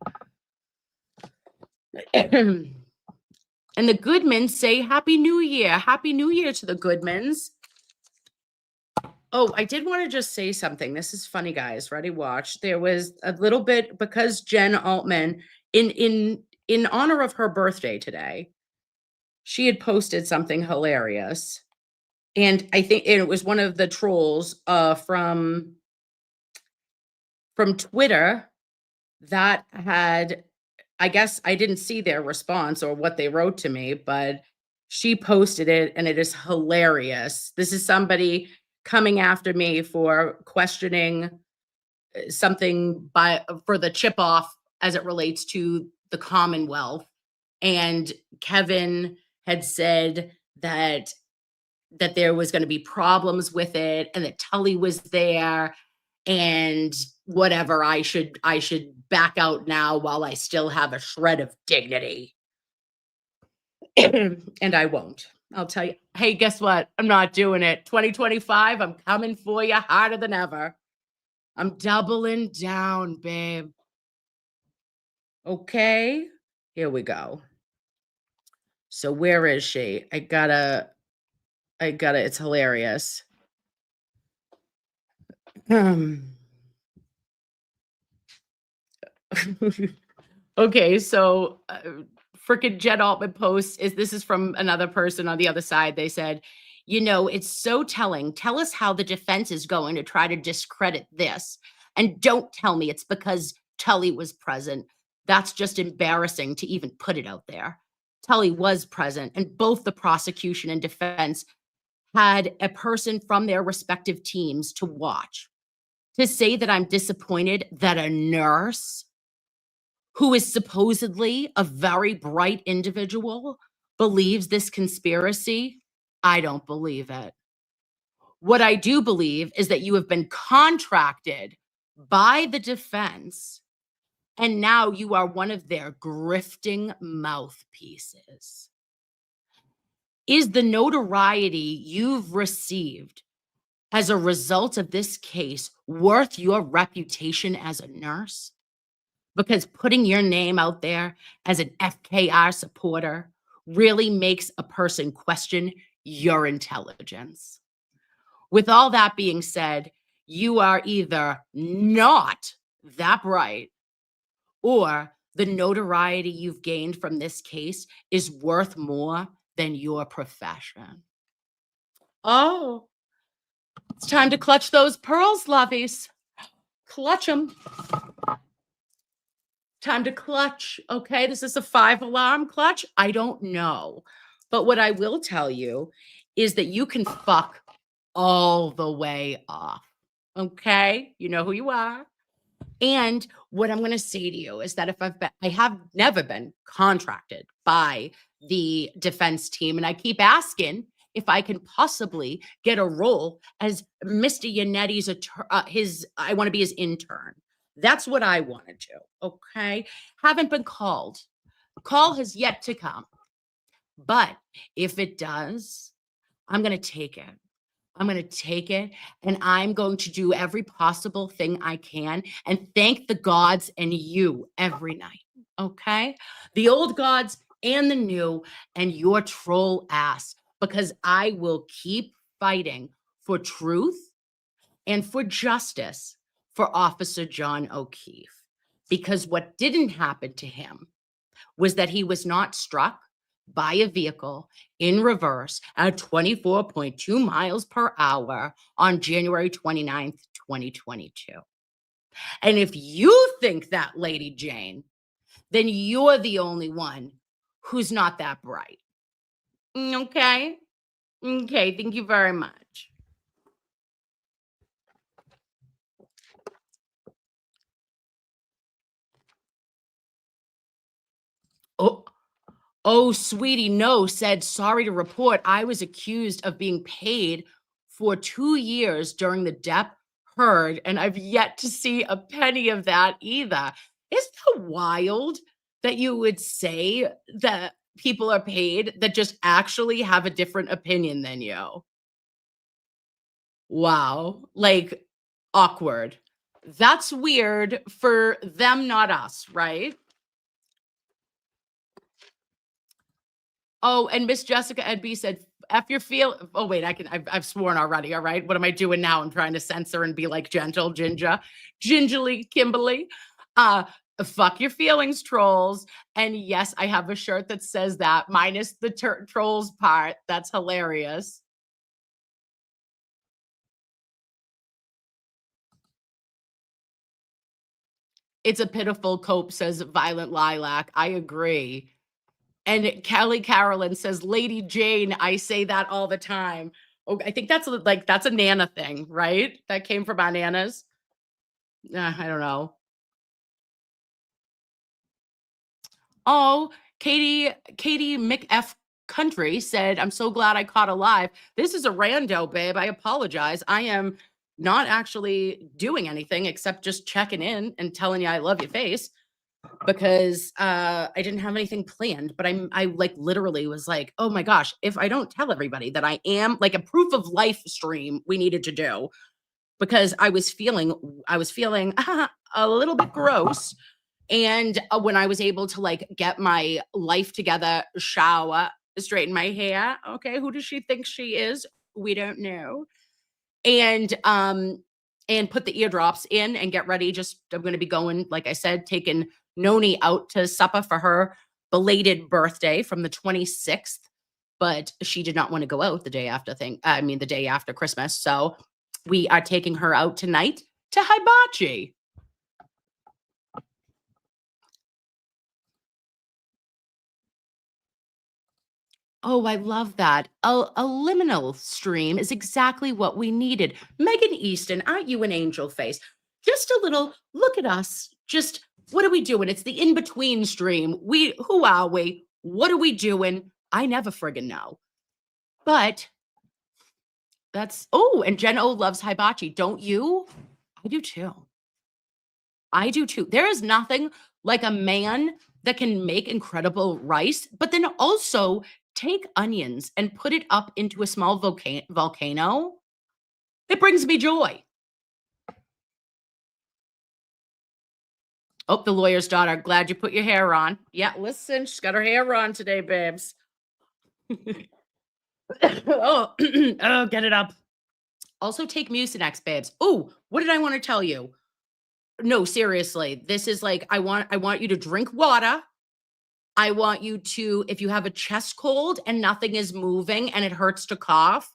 And the Goodmans say, Happy New Year. Happy New Year to the Goodmans. Oh, I did want to just say something. This is funny, guys. Ready? Watch. There was a little bit because Jen Altman, in honor of her birthday today, she had posted something hilarious. And I think it was one of the trolls from Twitter that had, I guess I didn't see their response or what they wrote to me, but she posted it and it is hilarious. This is somebody coming after me for questioning something for the chip off as it relates to the Commonwealth. And Kevin had said that there was going to be problems with it and that Tully was there and whatever, I should back out now while I still have a shred of dignity. And I won't. I'll tell you, hey, guess what? I'm not doing it. 2025, I'm coming for you harder than ever. I'm doubling down, babe. Okay, here we go. So where is she? I gotta, it's hilarious. Okay, so freaking Jen Altman posts this is from another person on the other side. They said, it's so telling. Tell us how the defense is going to try to discredit this. And don't tell me it's because Tully was present. That's just embarrassing to even put it out there. Tully was present, and both the prosecution and defense had a person from their respective teams to watch. To say that I'm disappointed that a nurse who is supposedly a very bright individual believes this conspiracy, I don't believe it. What I do believe is that you have been contracted by the defense, and now you are one of their grifting mouthpieces. Is the notoriety you've received as a result of this case worth your reputation as a nurse? Because putting your name out there as an FKR supporter really makes a person question your intelligence. With all that being said, you are either not that bright or the notoriety you've gained from this case is worth more than your profession. Oh, it's time to clutch those pearls, loveys. Clutch them. Time to clutch. Okay. This is a 5-alarm clutch. I don't know. But what I will tell you is that you can fuck all the way off. Okay. You know who you are. And what I'm going to say to you is that if I have never been contracted by the defense team, and I keep asking if I can possibly get a role as Mr. Yannetti's I want to be his intern. That's what I want to do. Okay. Haven't been called. Call has yet to come. But if it does, I'm going to take it. I'm going to take it and I'm going to do every possible thing I can and thank the gods and you every night. Okay. The old gods and the new and your troll ass, because I will keep fighting for truth and for justice for Officer John O'Keefe. because what didn't happen to him was that he was not struck by a vehicle in reverse at 24.2 miles per hour on January 29th, 2022. And if you think that, Lady Jane, then you're the only one who's not that bright. Okay? Okay, thank you very much. Oh, oh, sweetie, no, said, sorry to report I was accused of being paid for 2 years during the Depp heard, and I've yet to see a penny of that either. Isn't that wild that you would say that people are paid that just actually have a different opinion than you? Wow, like, awkward. That's weird for them, not us, right? Oh, and Miss Jessica Edby said, "F your feel." Oh wait, I've sworn already. All right, what am I doing now? I'm trying to censor and be like gentle, gingerly, Kimberly. Uh, fuck your feelings, trolls. And yes, I have a shirt that says that, minus the trolls part. That's hilarious. It's a pitiful cope, says Violent Lilac. I agree. And Kelly Carolyn says, Lady Jane, I say that all the time. Oh, I think that's like that's a Nana thing, right? That came from our nanas. I don't know. Oh, Katie McF Country said, I'm so glad I caught alive. This is a rando, babe. I apologize. I am not actually doing anything except just checking in and telling you I love your face because I didn't have anything planned. But I like literally was like, oh my gosh, if I don't tell everybody that I am like a proof of life stream we needed to do because I was feeling a little bit gross. And when I was able to like get my life together, shower, straighten my hair, okay, who does she think she is? We don't know. And put the eardrops in and get ready. Just I'm going to be going, like I said, taking Noni out to supper for her belated birthday from the 26th. But she did not want to go out the day after the day after Christmas. So we are taking her out tonight to hibachi. Oh, I love that. A liminal stream is exactly what we needed. Megan Easton, aren't you an angel face? Just a little look at us. Just what are we doing? It's the in-between stream. Who are we? What are we doing? I never friggin' know. But and Jen O loves hibachi. Don't you? I do too. I do too. There is nothing like a man that can make incredible rice, but then also take onions and put it up into a small volcano. It brings me joy. Oh, the lawyer's daughter. Glad you put your hair on. Yeah, listen, she's got her hair on today, babes. Oh, oh, get it up. Also take Mucinex, babes. Oh, what did I want to tell you? No, seriously. This is like I want you to drink water. I want you to, if you have a chest cold and nothing is moving and it hurts to cough,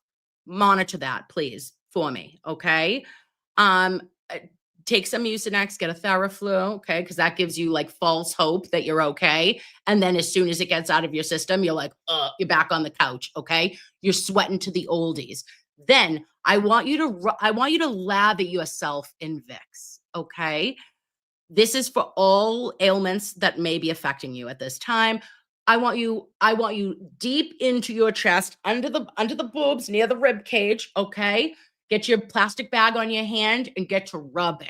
monitor that, please, for me. Okay. Um, uh, Take some Mucinex, get a Theraflu, okay, because that gives you like false hope that you're okay. And then as soon as it gets out of your system, you're like, you're back on the couch, okay? You're sweating to the oldies. Then I want you to lather yourself in Vicks, okay? This is for all ailments that may be affecting you at this time. I want you deep into your chest, under the boobs, near the rib cage, okay? Get your plastic bag on your hand and get to rubbing.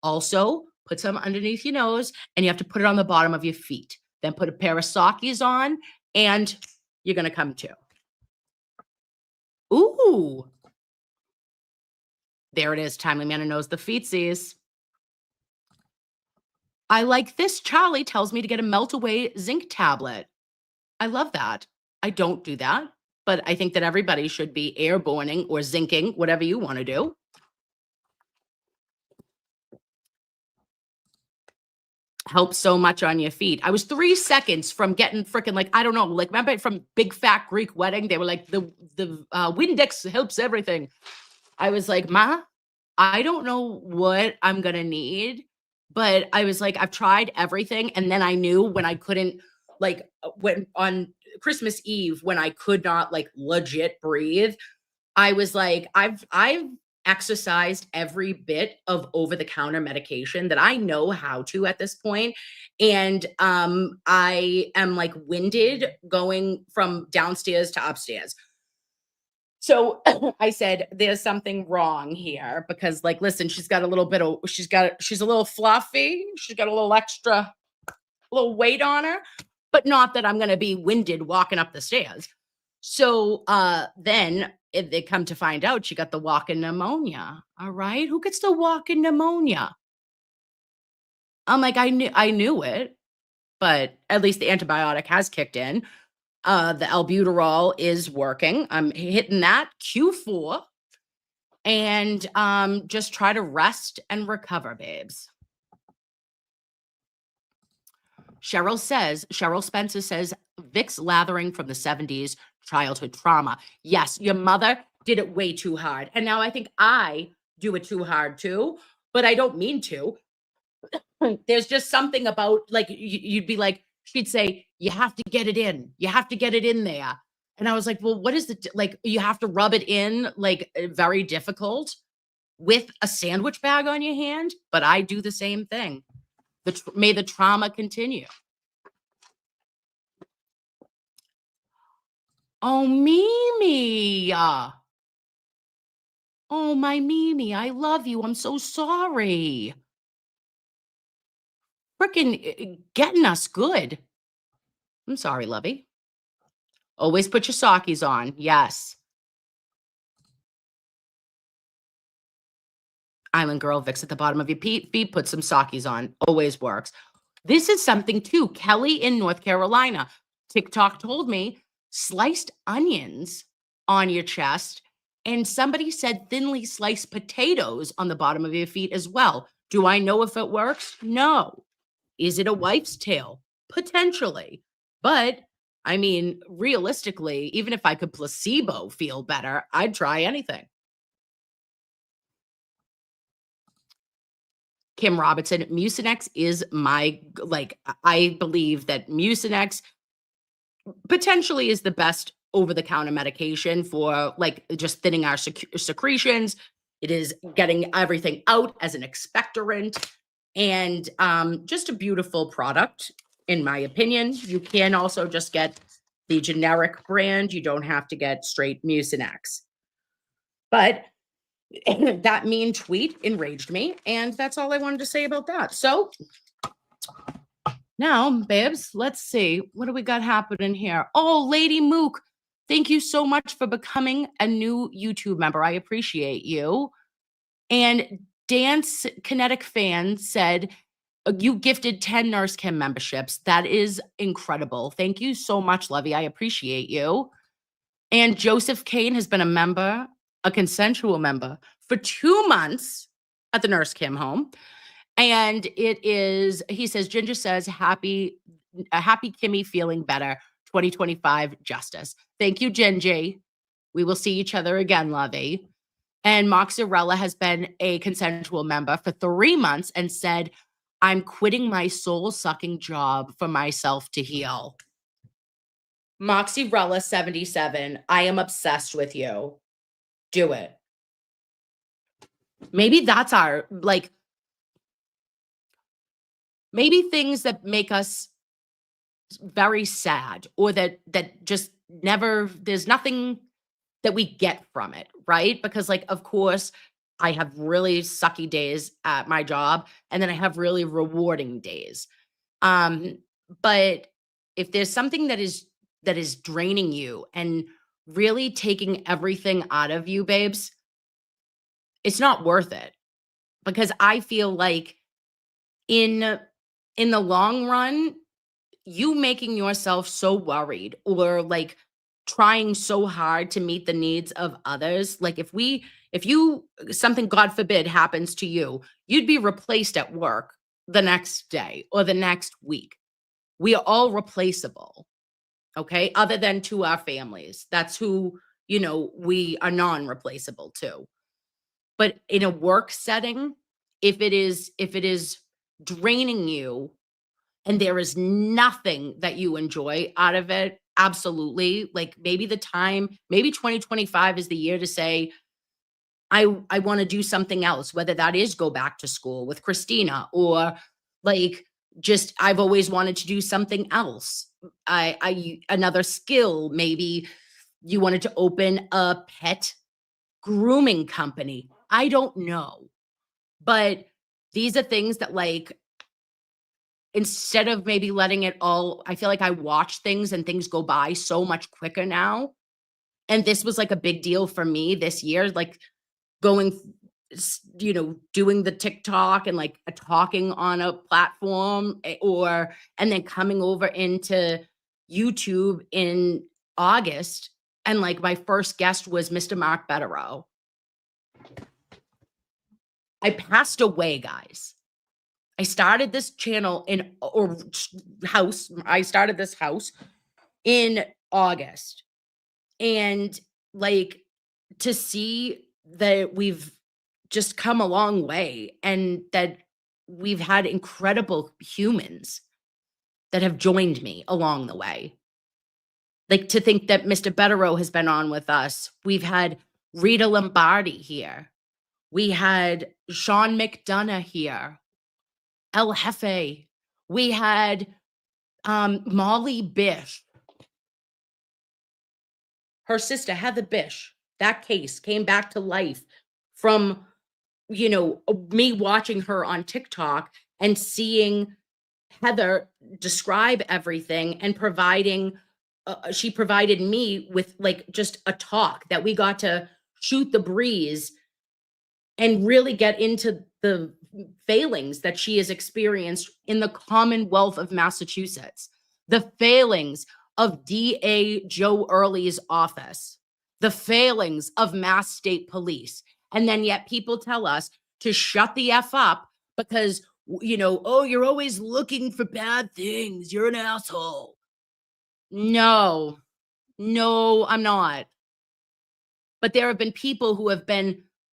Also, put some underneath your nose and you have to put it on the bottom of your feet. Then put a pair of sockies on and you're going to come to. Ooh, there it is. Timely Manor knows the feetsies. I like this. Charlie tells me to get a melt away zinc tablet. I love that. I don't do that, but I think that everybody should be airborning or zinking, whatever you want to do. helps so much on your feet. I was 3 seconds from getting freaking like, I don't know, like remember from Big Fat Greek Wedding? They were like, the Windex helps everything. I was like, "Ma, I don't know what I'm gonna need," but I was like, "I've tried everything," and then I knew when I couldn't like, when on Christmas Eve, when I could not, like, legit breathe, I was like, I've exercised every bit of over-the-counter medication that I know how to at this point, and, I am, like, winded going from downstairs to upstairs. So I said, "There's something wrong here," because, like, listen, she's a little fluffy, she's got a little extra little weight on her, but not that I'm gonna be winded walking up the stairs. So, then they come to find out she got the walking pneumonia, all right? Who gets the walking pneumonia? I'm like, "I knew it, but at least the antibiotic has kicked in." The albuterol is working. I'm hitting that Q4 and just try to rest and recover, babes. Cheryl Spencer says, Vicks lathering from the 70s, childhood trauma. Yes, your mother did it way too hard. And now I think I do it too hard too, but I don't mean to. There's just something about like you'd be like, she'd say, "You have to get it in. You have to get it in there." And I was like, "Well, what is it like? You have to rub it in, like very difficult with a sandwich bag on your hand." But I do the same thing. May the trauma continue. Oh, Mimi. Oh, my Mimi. I love you. I'm so sorry. Freaking getting us good. I'm sorry, Lovey. Always put your sockies on. Yes. Island girl, Vicks at the bottom of your feet, put some sockies on. Always works. This is something too. Kelly in North Carolina. TikTok told me sliced onions on your chest. And somebody said thinly sliced potatoes on the bottom of your feet as well. Do I know if it works? No. Is it a wife's tale? Potentially. But I mean, realistically, even if I could placebo feel better, I'd try anything. Kim Robinson, Mucinex is my like I believe that Mucinex potentially is the best over the counter medication for like just thinning our secretions. It is getting everything out as an expectorant and just a beautiful product in my opinion. You can also just get the generic brand. You don't have to get straight Mucinex. But that mean tweet enraged me, and that's all I wanted to say about that. So now, babes, let's see. What do we got happening here? Oh, Lady Mook, thank you so much for becoming a new YouTube member. I appreciate you. And Dance Kinetic Fan said, You gifted 10 Nurse Kim memberships. That is incredible. Thank you so much, Lovey. I appreciate you. And Joseph Kane has been a member, a consensual member, for 2 months at the Nurse Kim home. And it is, he says, Ginger says, happy Kimmy feeling better. 2025 justice. Thank you, Gingy. We will see each other again, Lovey. And Moxarella has been a consensual member for 3 months and said, I'm quitting my soul sucking job for myself to heal. Moxirella 77, I am obsessed with you. Do it. Maybe that's our, like, maybe things that make us very sad or that just never, there's nothing that we get from it, right? Because, like, of course, I have really sucky days at my job and then I have really rewarding days. Um, but if there's something that is draining you and really taking everything out of you, babes, it's not worth it. Because I feel like in the long run, you making yourself so worried or like trying so hard to meet the needs of others, like if you something God forbid happens to you, you'd be replaced at work the next day or the next week. We are all replaceable, okay? Other than to our families. That's who, we are non-replaceable to. But in a work setting, if it is draining you and there is nothing that you enjoy out of it, absolutely. Like maybe 2025 is the year to say, I want to do something else, whether that is go back to school with Christina or like just I've always wanted to do something else. I another skill, maybe you wanted to open a pet grooming company. I don't know. But these are things that instead of maybe letting it all, I feel like I watch things and things go by so much quicker now. And this was like a big deal for me this year, like going, doing the TikTok and like talking on a platform and then coming over into YouTube in August. And like my first guest was Mr. Mark Betterow. I passed away, guys. I started this channel I started this house in August. And like to see that we've just come a long way and that we've had incredible humans that have joined me along the way. Like to think that Mr. Betterow has been on with us. We've had Rita Lombardi here. We had Sean McDonough here. El Jefe. We had Molly Bish. Her sister, Heather Bish. That case came back to life from, me watching her on TikTok and seeing Heather describe everything and she provided me with like just a talk that we got to shoot the breeze and really get into the failings that she has experienced in the Commonwealth of Massachusetts, the failings of DA Joe Early's office, the failings of Mass State Police. And then yet people tell us to shut the F up because, oh, you're always looking for bad things. You're an asshole. No, I'm not. But there have been people who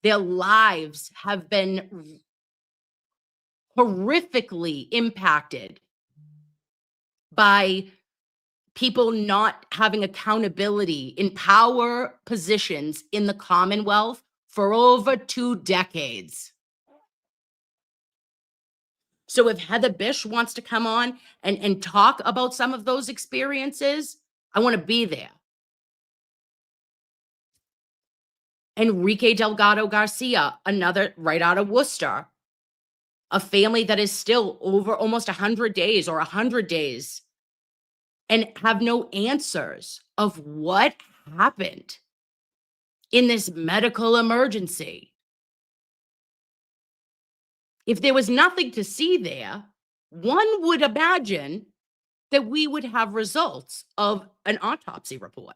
their lives have been horrifically impacted by people not having accountability in power positions in the Commonwealth for over 2 decades. So if Heather Bish wants to come on and talk about some of those experiences, I want to be there. Enrique Delgado Garcia, another right out of Worcester, a family that is still over almost 100 days or 100 days and have no answers of what happened in this medical emergency. If there was nothing to see there, one would imagine that we would have results of an autopsy report.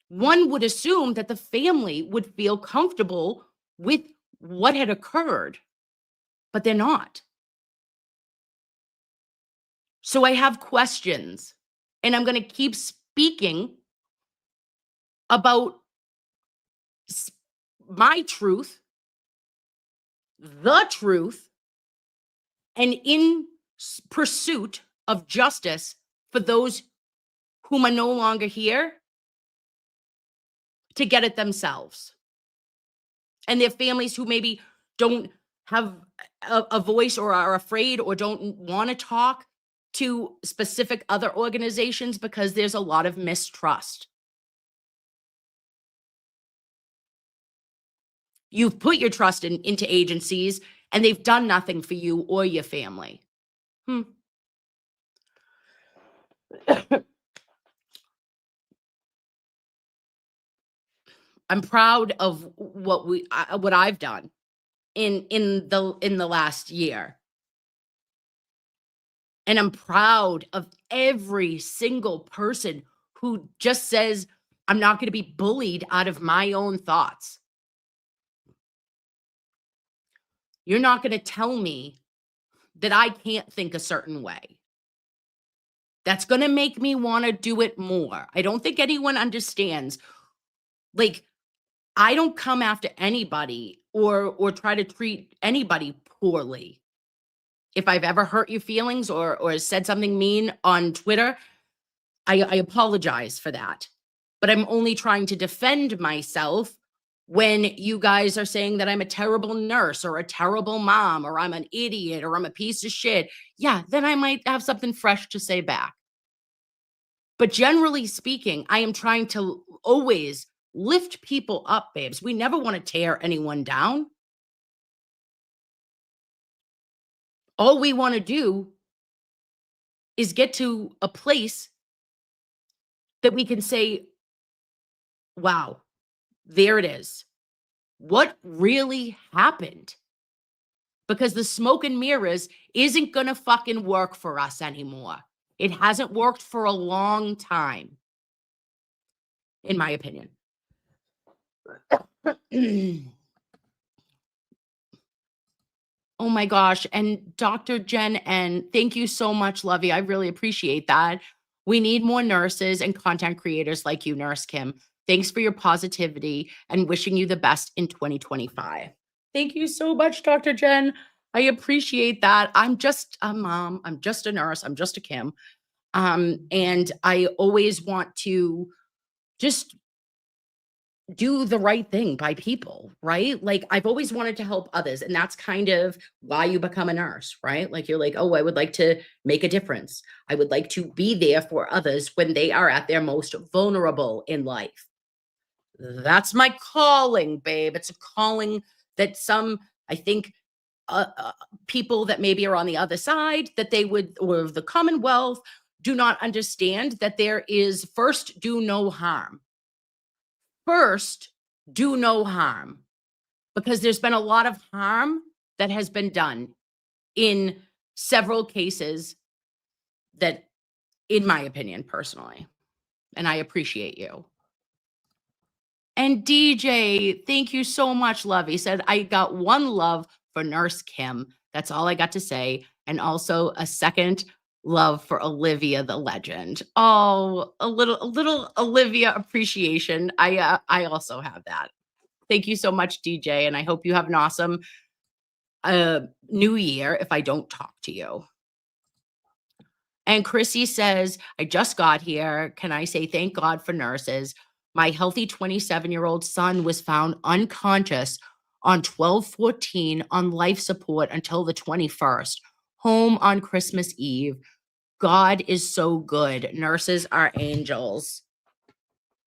One would assume that the family would feel comfortable with what had occurred, but they're not. So I have questions, and I'm going to keep speaking about my truth, the truth, and in pursuit of justice for those whom are no longer here to get it themselves. And their families who maybe don't have a voice or are afraid or don't want to talk to specific other organizations because there's a lot of mistrust. You've put your trust into agencies and they've done nothing for you or your family. I'm proud of what I've done in the last year. And I'm proud of every single person who just says, I'm not going to be bullied out of my own thoughts. You're not going to tell me that I can't think a certain way. That's going to make me want to do it more. I don't think anyone understands. Like, I don't come after anybody or try to treat anybody poorly. If I've ever hurt your feelings or said something mean on Twitter, I apologize for that. But I'm only trying to defend myself when you guys are saying that I'm a terrible nurse or a terrible mom or I'm an idiot or I'm a piece of shit. Yeah, then I might have something fresh to say back. But generally speaking, I am trying to always lift people up, babes. We never want to tear anyone down. All we want to do is get to a place that we can say, wow, there it is. What really happened? Because the smoke and mirrors isn't going to fucking work for us anymore. It hasn't worked for a long time, in my opinion. Oh my gosh. And Dr. Jen N, thank you so much, Lovey. I really appreciate that. We need more nurses and content creators like you, Nurse Kim. Thanks for your positivity and wishing you the best in 2025. Thank you so much, Dr. Jen. I appreciate that. I'm just a mom. I'm just a nurse. I'm just a Kim. And I always want to just do the right thing by people, right? Like I've always wanted to help others. And that's kind of why you become a nurse, right? Like you're like, oh, I would like to make a difference. I would like to be there for others when they are at their most vulnerable in life. That's my calling, babe. It's a calling that I think, people that maybe are on the other side, that they would, or the Commonwealth, do not understand that there is first, do no harm. First, do no harm, because there's been a lot of harm that has been done in several cases that, in my opinion, personally, and I appreciate you. And DJ, thank you so much, love. He said, I got one love for Nurse Kim. That's all I got to say. And also a second love for Olivia the legend. Oh, a little Olivia appreciation. I also have that. Thank you so much, DJ, and I hope you have an awesome new year if I don't talk to you. And Chrissy says, I just got here. Can I say thank God for nurses? My healthy 27-year-old son was found unconscious on 12/14 on life support until the 21st, home on Christmas Eve. God is so good. Nurses are angels.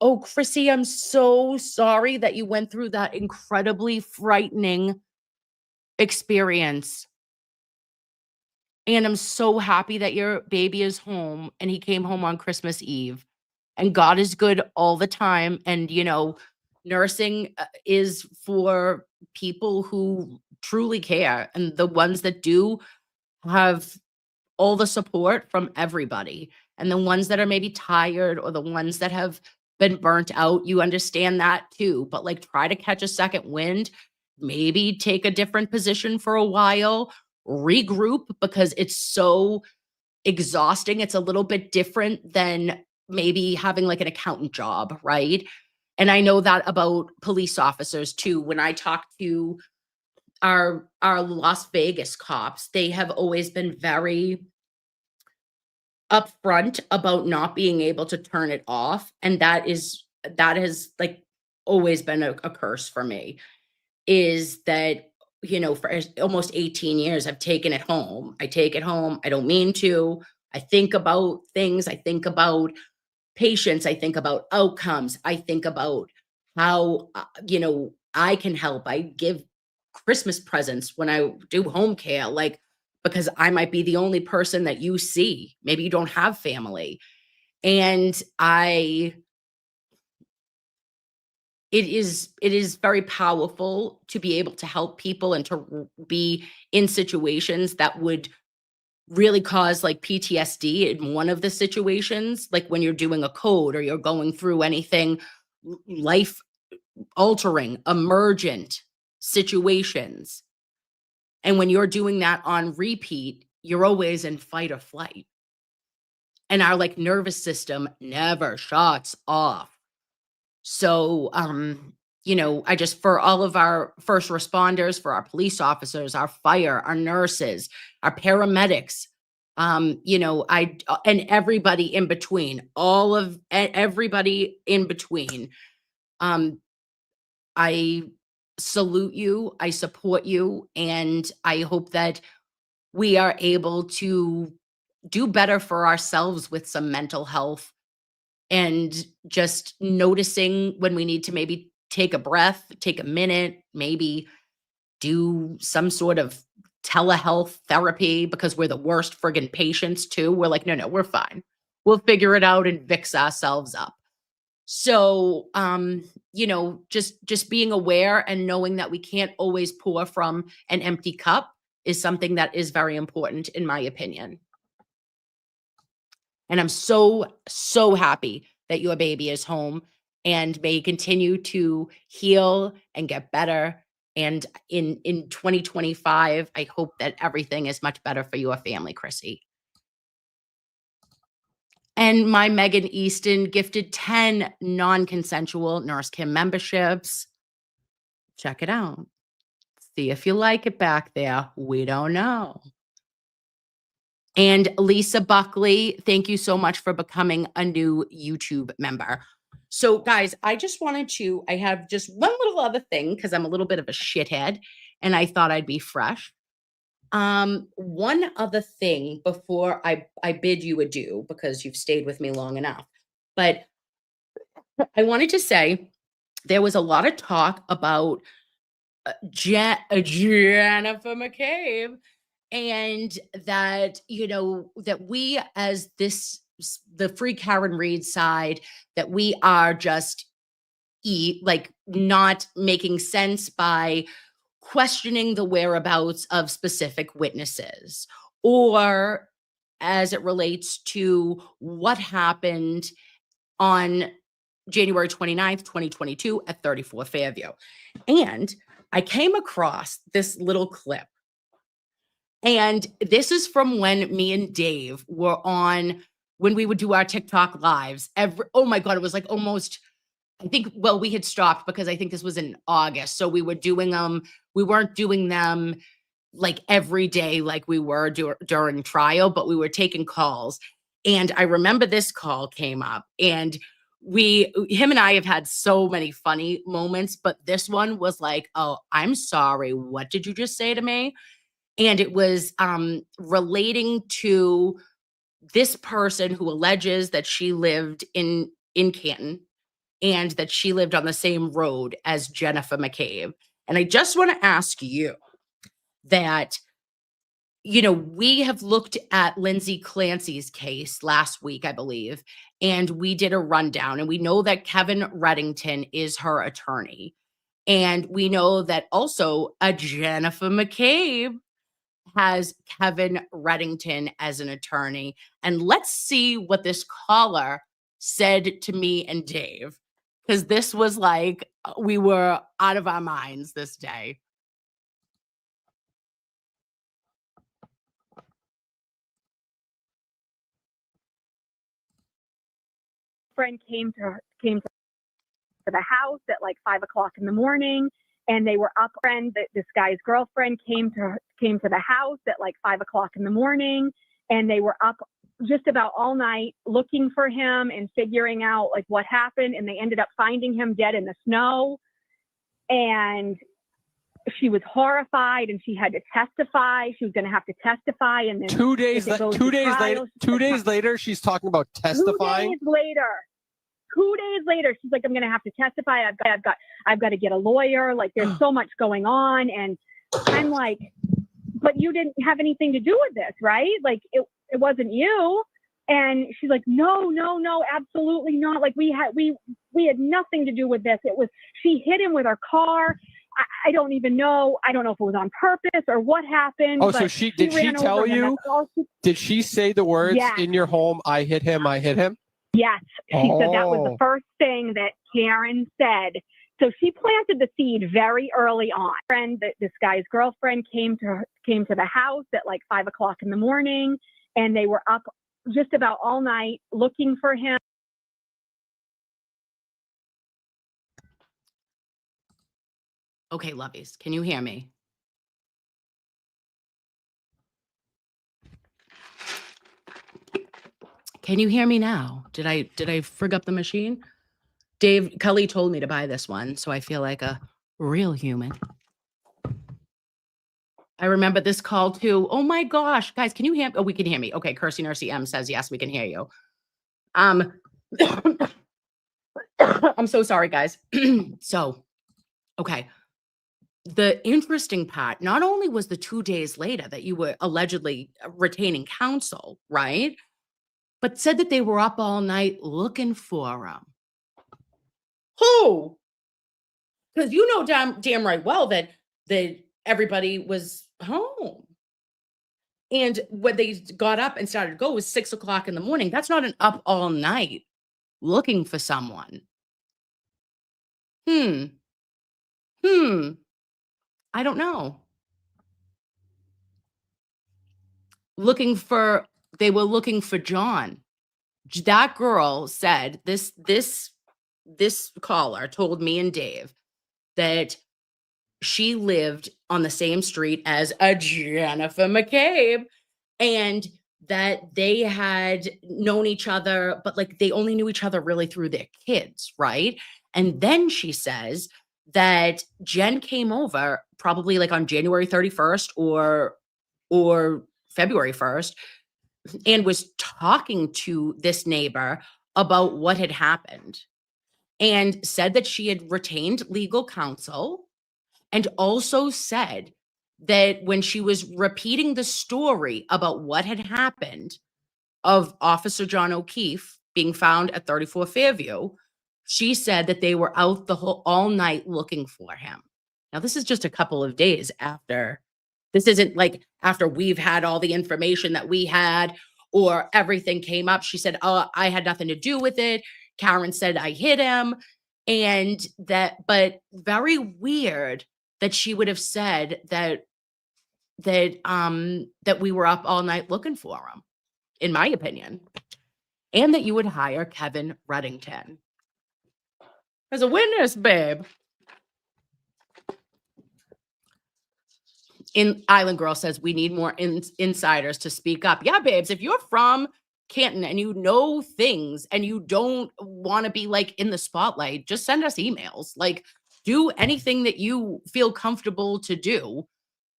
Oh, Chrissy, I'm so sorry that you went through that incredibly frightening experience. And I'm so happy that your baby is home and he came home on Christmas Eve. And God is good all the time. And, nursing is for people who truly care. And the ones that do have all the support from everybody. And the ones that are maybe tired or the ones that have been burnt out, you understand that too. But like try to catch a second wind, maybe take a different position for a while, regroup because it's so exhausting. It's a little bit different than maybe having like an accountant job, right? And I know that about police officers too. When I talk to our Las Vegas cops, they have always been very upfront about not being able to turn it off, and that has, like, always been a curse for me, is that, for almost 18 years, I've taken it home. I take it home, I don't mean to. I think about things, I think about patients, I think about outcomes, I think about how, I can help. I give Christmas presents when I do home care, like, because I might be the only person that you see. Maybe you don't have family. And it is very powerful to be able to help people and to be in situations that would really cause like PTSD in one of the situations, like when you're doing a code or you're going through anything life altering, emergent situations. And when you're doing that on repeat, you're always in fight or flight. And our like nervous system never shuts off. So, I just, for all of our first responders, for our police officers, our fire, our nurses, our paramedics, and everybody in between, everybody in between, um, I salute you, I support you, and I hope that we are able to do better for ourselves with some mental health and just noticing when we need to maybe take a breath, take a minute, maybe do some sort of telehealth therapy because we're the worst friggin' patients too. We're like, no, no, we're fine. We'll figure it out and fix ourselves up. So, just being aware and knowing that we can't always pour from an empty cup is something that is very important, in my opinion. And I'm so, so happy that your baby is home and may continue to heal and get better. And in 2025, I hope that everything is much better for your family, Chrissy. And my Megan Easton gifted 10 non-consensual Nurse Kim memberships. Check it out. See if you like it back there. We don't know. And Lisa Buckley, thank you so much for becoming a new YouTube member. So, guys, I have just one little other thing because I'm a little bit of a shithead and I thought I'd be fresh. One other thing before I bid you adieu, because you've stayed with me long enough. But I wanted to say there was a lot of talk about Jennifer McCabe, and that, that we as the Free Karen Reed side, that we are just not making sense by questioning the whereabouts of specific witnesses, or as it relates to what happened on January 29th, 2022 at 34 Fairview. And I came across this little clip. And this is from when me and Dave were on, when we would do our TikTok lives. Oh my God, it was like almost, we had stopped because I think this was in August. So we weren't doing them like every day like we were during trial, but we were taking calls. And I remember this call came up, and him and I have had so many funny moments, but this one was like, oh, I'm sorry, what did you just say to me? And it was relating to this person who alleges that she lived in Canton and that she lived on the same road as Jennifer McCabe. And I just want to ask you that, we have looked at Lindsay Clancy's case last week, I believe, and we did a rundown, and we know that Kevin Reddington is her attorney. And we know that also a Jennifer McCabe has Kevin Reddington as an attorney. And let's see what this caller said to me and Dave, because this was like, we were out of our minds this day. Friend came to the house at like 5 o'clock in the morning, and they were up. This guy's girlfriend came to the house at like 5 o'clock in the morning, and they were up just about all night looking for him and figuring out like what happened. And they ended up finding him dead in the snow. And she was horrified, and she had to testify. She was going to have to testify. And then 2 days later, she's talking about testifying. 2 days later, she's like, I'm going to have to testify. I've got to get a lawyer. Like, there's so much going on. And I'm like, but you didn't have anything to do with this, right? Like, it wasn't you. And she's like, no, absolutely not. Like, we had nothing to do with this. She hit him with her car. I don't even know. I don't know if it was on purpose or what happened. Oh, so did she tell you? Did she say the words in your home, I hit him? Yes. She said that was the first thing that Karen said So she planted the seed very early on. This guy's girlfriend came to the house at like 5 o'clock in the morning, and they were up just about all night looking for him. Okay, Loveys, can you hear me? Can you hear me now? Did I frig up the machine? Kelly told me to buy this one, so I feel like a real human. I remember this call too. Oh my gosh, guys, can you hear me? Oh, we can hear me. Okay, Kirsty Nursey M says yes, we can hear you. I'm so sorry, guys. So, okay. The interesting part, not only was the 2 days later that you were allegedly retaining counsel, right? But said that they were up all night looking for him. Who? Because you know damn right well that everybody was home. And when they got up and started to go, it was 6 o'clock in the morning. That's not an up all night looking for someone. I don't know. They were looking for John. That girl said, this caller told me and Dave that she lived on the same street as a Jennifer McCabe, and that they had known each other, but like they only knew each other really through their kids, right? And then she says that Jen came over probably like on January 31st or February 1st and was talking to this neighbor about what had happened, and said that she had retained legal counsel, and also said that when she was repeating the story about what had happened of Officer John O'Keefe being found at 34 Fairview, she said that they were out all night looking for him. Now, this is just a couple of days after. This isn't like after we've had all the information that we had or everything came up. She said, "Oh, I had nothing to do with it. Karen said I hit him." And but very weird that she would have said that we were up all night looking for him, in my opinion. And that you would hire Kevin Reddington as a witness, babe. Island Girl says we need more insiders to speak up. Yeah, babes, if you're from Canton and you know things and you don't want to be like in the spotlight, just send us emails. Like, do anything that you feel comfortable to do.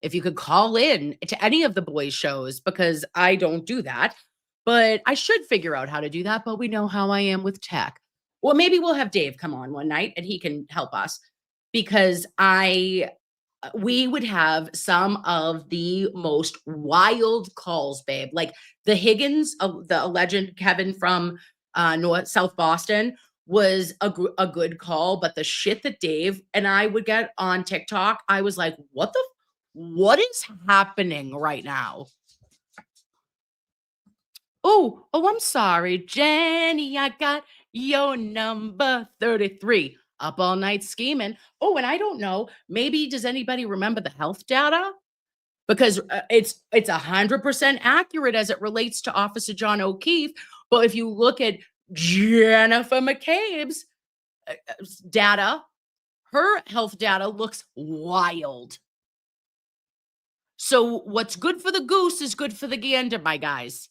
If you could call in to any of the boys' shows, because I don't do that, but I should figure out how to do that. But we know how I am with tech. Well, maybe we'll have Dave come on one night and he can help us, because we would have some of the most wild calls, babe. Like the Higgins, the alleged Kevin from South Boston, was a good call. But the shit that Dave and I would get on TikTok, I was like, what is happening right now? Oh, I'm sorry, Jenny. I got your number 33. Up all night scheming. Oh, and I don't know. Maybe does anybody remember the health data? Because it's 100% accurate as it relates to Officer John O'Keefe. But if you look at Jennifer McCabe's data, her health data looks wild. So what's good for the goose is good for the gander, my guys.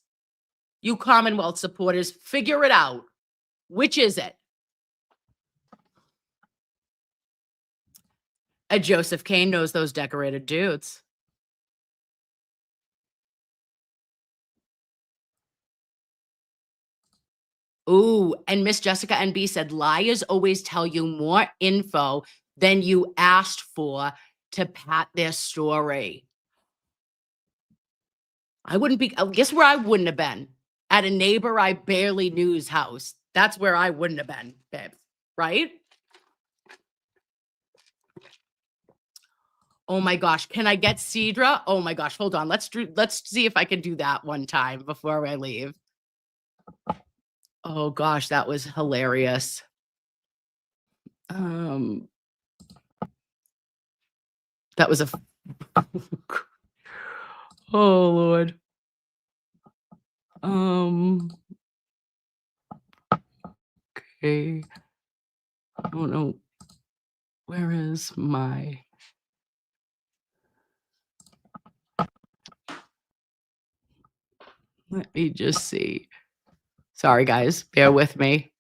You Commonwealth supporters, figure it out. Which is it? Joseph Kane knows those decorated dudes. Ooh, and Miss Jessica NB said, liars always tell you more info than you asked for to pat their story. Guess where I wouldn't have been? At a neighbor I barely knew's house. That's where I wouldn't have been, babe. Right? Oh my gosh, can I get Cedra? Oh my gosh, hold on. Let's see if I can do that one time before I leave. Oh gosh, that was hilarious. That was a. Oh Lord. Okay. Oh no. Where is my? Let me just see. Sorry, guys. Bear with me.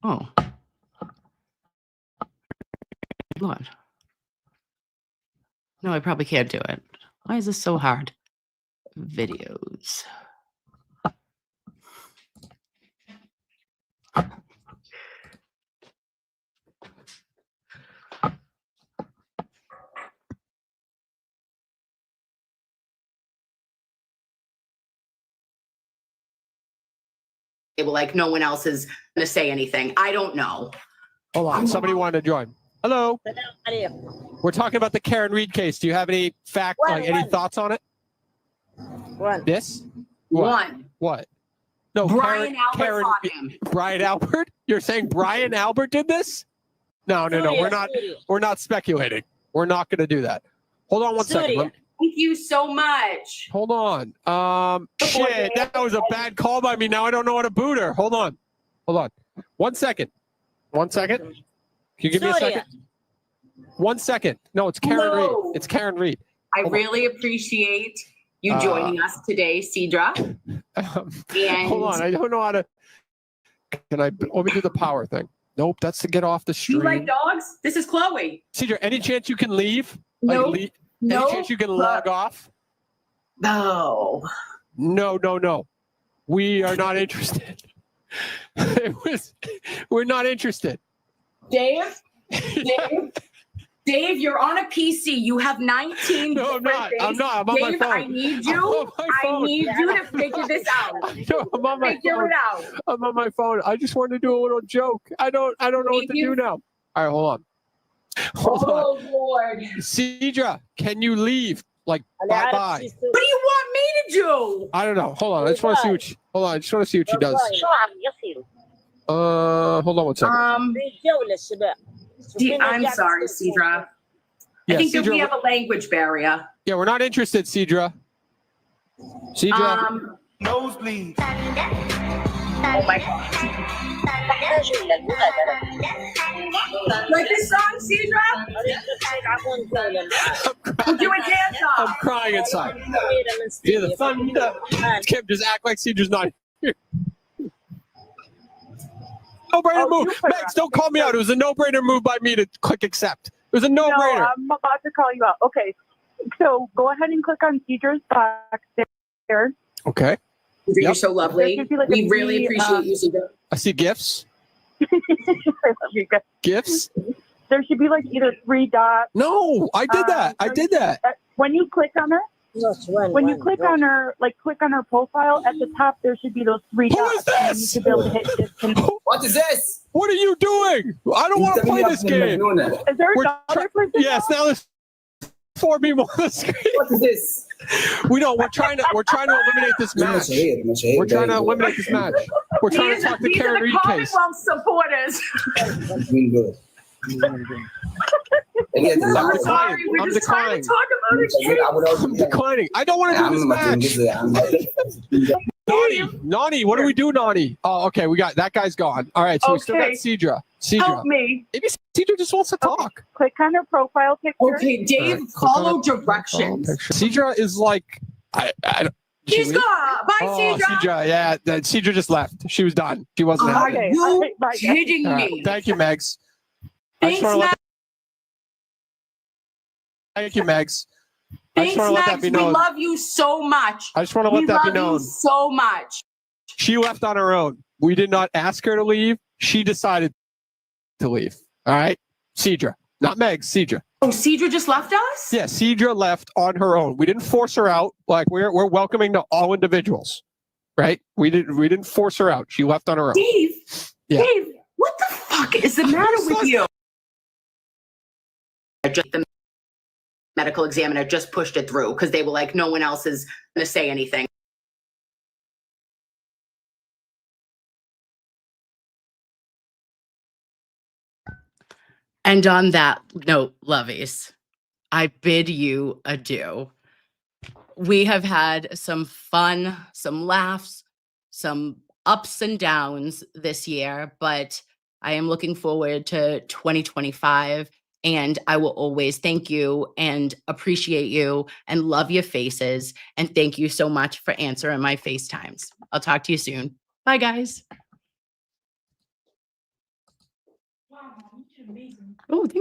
Oh. Lord. No, I probably can't do it. Why is this so hard? Videos. They were like, no one else is going to say anything. I don't know. Hold on. Somebody wanted to join. Hello. We're talking about the Karen Reed case. Do you have any any thoughts on it? One. This? What? What? No, Brian Albert Karen, fought him. Brian Albert? You're saying Brian Albert did this? No. We're not speculating. We're not going to do that. Hold on one second. Thank you so much. Hold on. Shit, that was a bad call by me. Now I don't know how to boot her. Hold on. 1 second. 1 second. Can you give me a second? 1 second. No, it's Karen Reed. It's Karen Reed. I really appreciate you joining us today, Cedra. Hold on. I don't know how to. Let me do the power thing. Nope, that's to get off the stream. You like dogs? This is Chloe. Cedra, any chance you can leave? No. Any chance you can log off? No. No. We are not interested. We're not interested. Dave, you're on a PC. You have 19. No, I'm not. Days. I'm not. I'm on Dave, my phone. I need you. I need you to figure this out. No, I'm on my figure phone. it out. I'm on my phone. I just wanted to do a little joke. I don't know what to do now. All right, hold on. Oh Lord. Cedra, can you leave? Like, bye-bye. What do you want me to do? I don't know. Hold on. I just want to see what she does. Hold on 1 second. I'm sorry, Cedra. Yeah, I think that Cedra, we have a language barrier. Yeah, we're not interested, Cedra. Nosebleed. Oh my God. Like this song, Cedra? We'll do a dance I'm off. crying inside. Hear the thunder. Kim, just act like Cedra's not here. No-brainer move. Max, don't call me out. It was a no-brainer move by me to click accept. It was a no-brainer. No, I'm about to call you out. Okay, so go ahead and click on Cedra's box there. Okay. You're so lovely. Like we really appreciate you, Cedra. I see gifts. I love you guys. Gifts? There should be like either 3 dots. No, I did that. I did that. When you click on her, click on her profile at the top, there should be those 3 dots. Who is this? You should be able to hit this. What is this? What are you doing? I don't want to play this game. Is there another person? Yes, now there's 4 people on the screen. What is this? We're trying to eliminate this match. We're trying to eliminate this match. We're trying to talk to Karen Reed case. Commonwealth supporters. I'm Sorry, we're I'm just trying declining. to talk about it. I'm declining. I don't want to do this match. Naughty, what do we do, Naughty? Oh, okay, we got that guy's gone. All right, so we still got Cedra. Help me. Maybe Cedra just wants to talk. Click on her profile picture. Okay, Dave, follow directions. Cedra is like, I don't. She's gone. Bye, Cedra. Cedra, yeah, Cedra just left. She was done. She wasn't happy. Are you kidding All me? right, thank you, Megs. Thanks, Max. Thank you, Megs. Thanks, Max. We love you so much. I just want to let that be known. We love you so much. She left on her own. We did not ask her to leave. She decided to leave. All right? Cedra. Not Meg, Cedra. Oh, Cedra just left us? Yeah, Cedra left on her own. We didn't force her out. Like, we're welcoming to all individuals. right? We didn't force her out. She left on her own. Dave, Yeah. Dave, what the fuck is the matter with you? The medical examiner just pushed it through because they were like, no one else is going to say anything. And on that note, Loveys, I bid you adieu. We have had some fun, some laughs, some ups and downs this year, but I am looking forward to 2025. And I will always thank you and appreciate you and love your faces. And thank you so much for answering my FaceTimes. I'll talk to you soon. Bye, guys. Wow, you're amazing. Oh, thank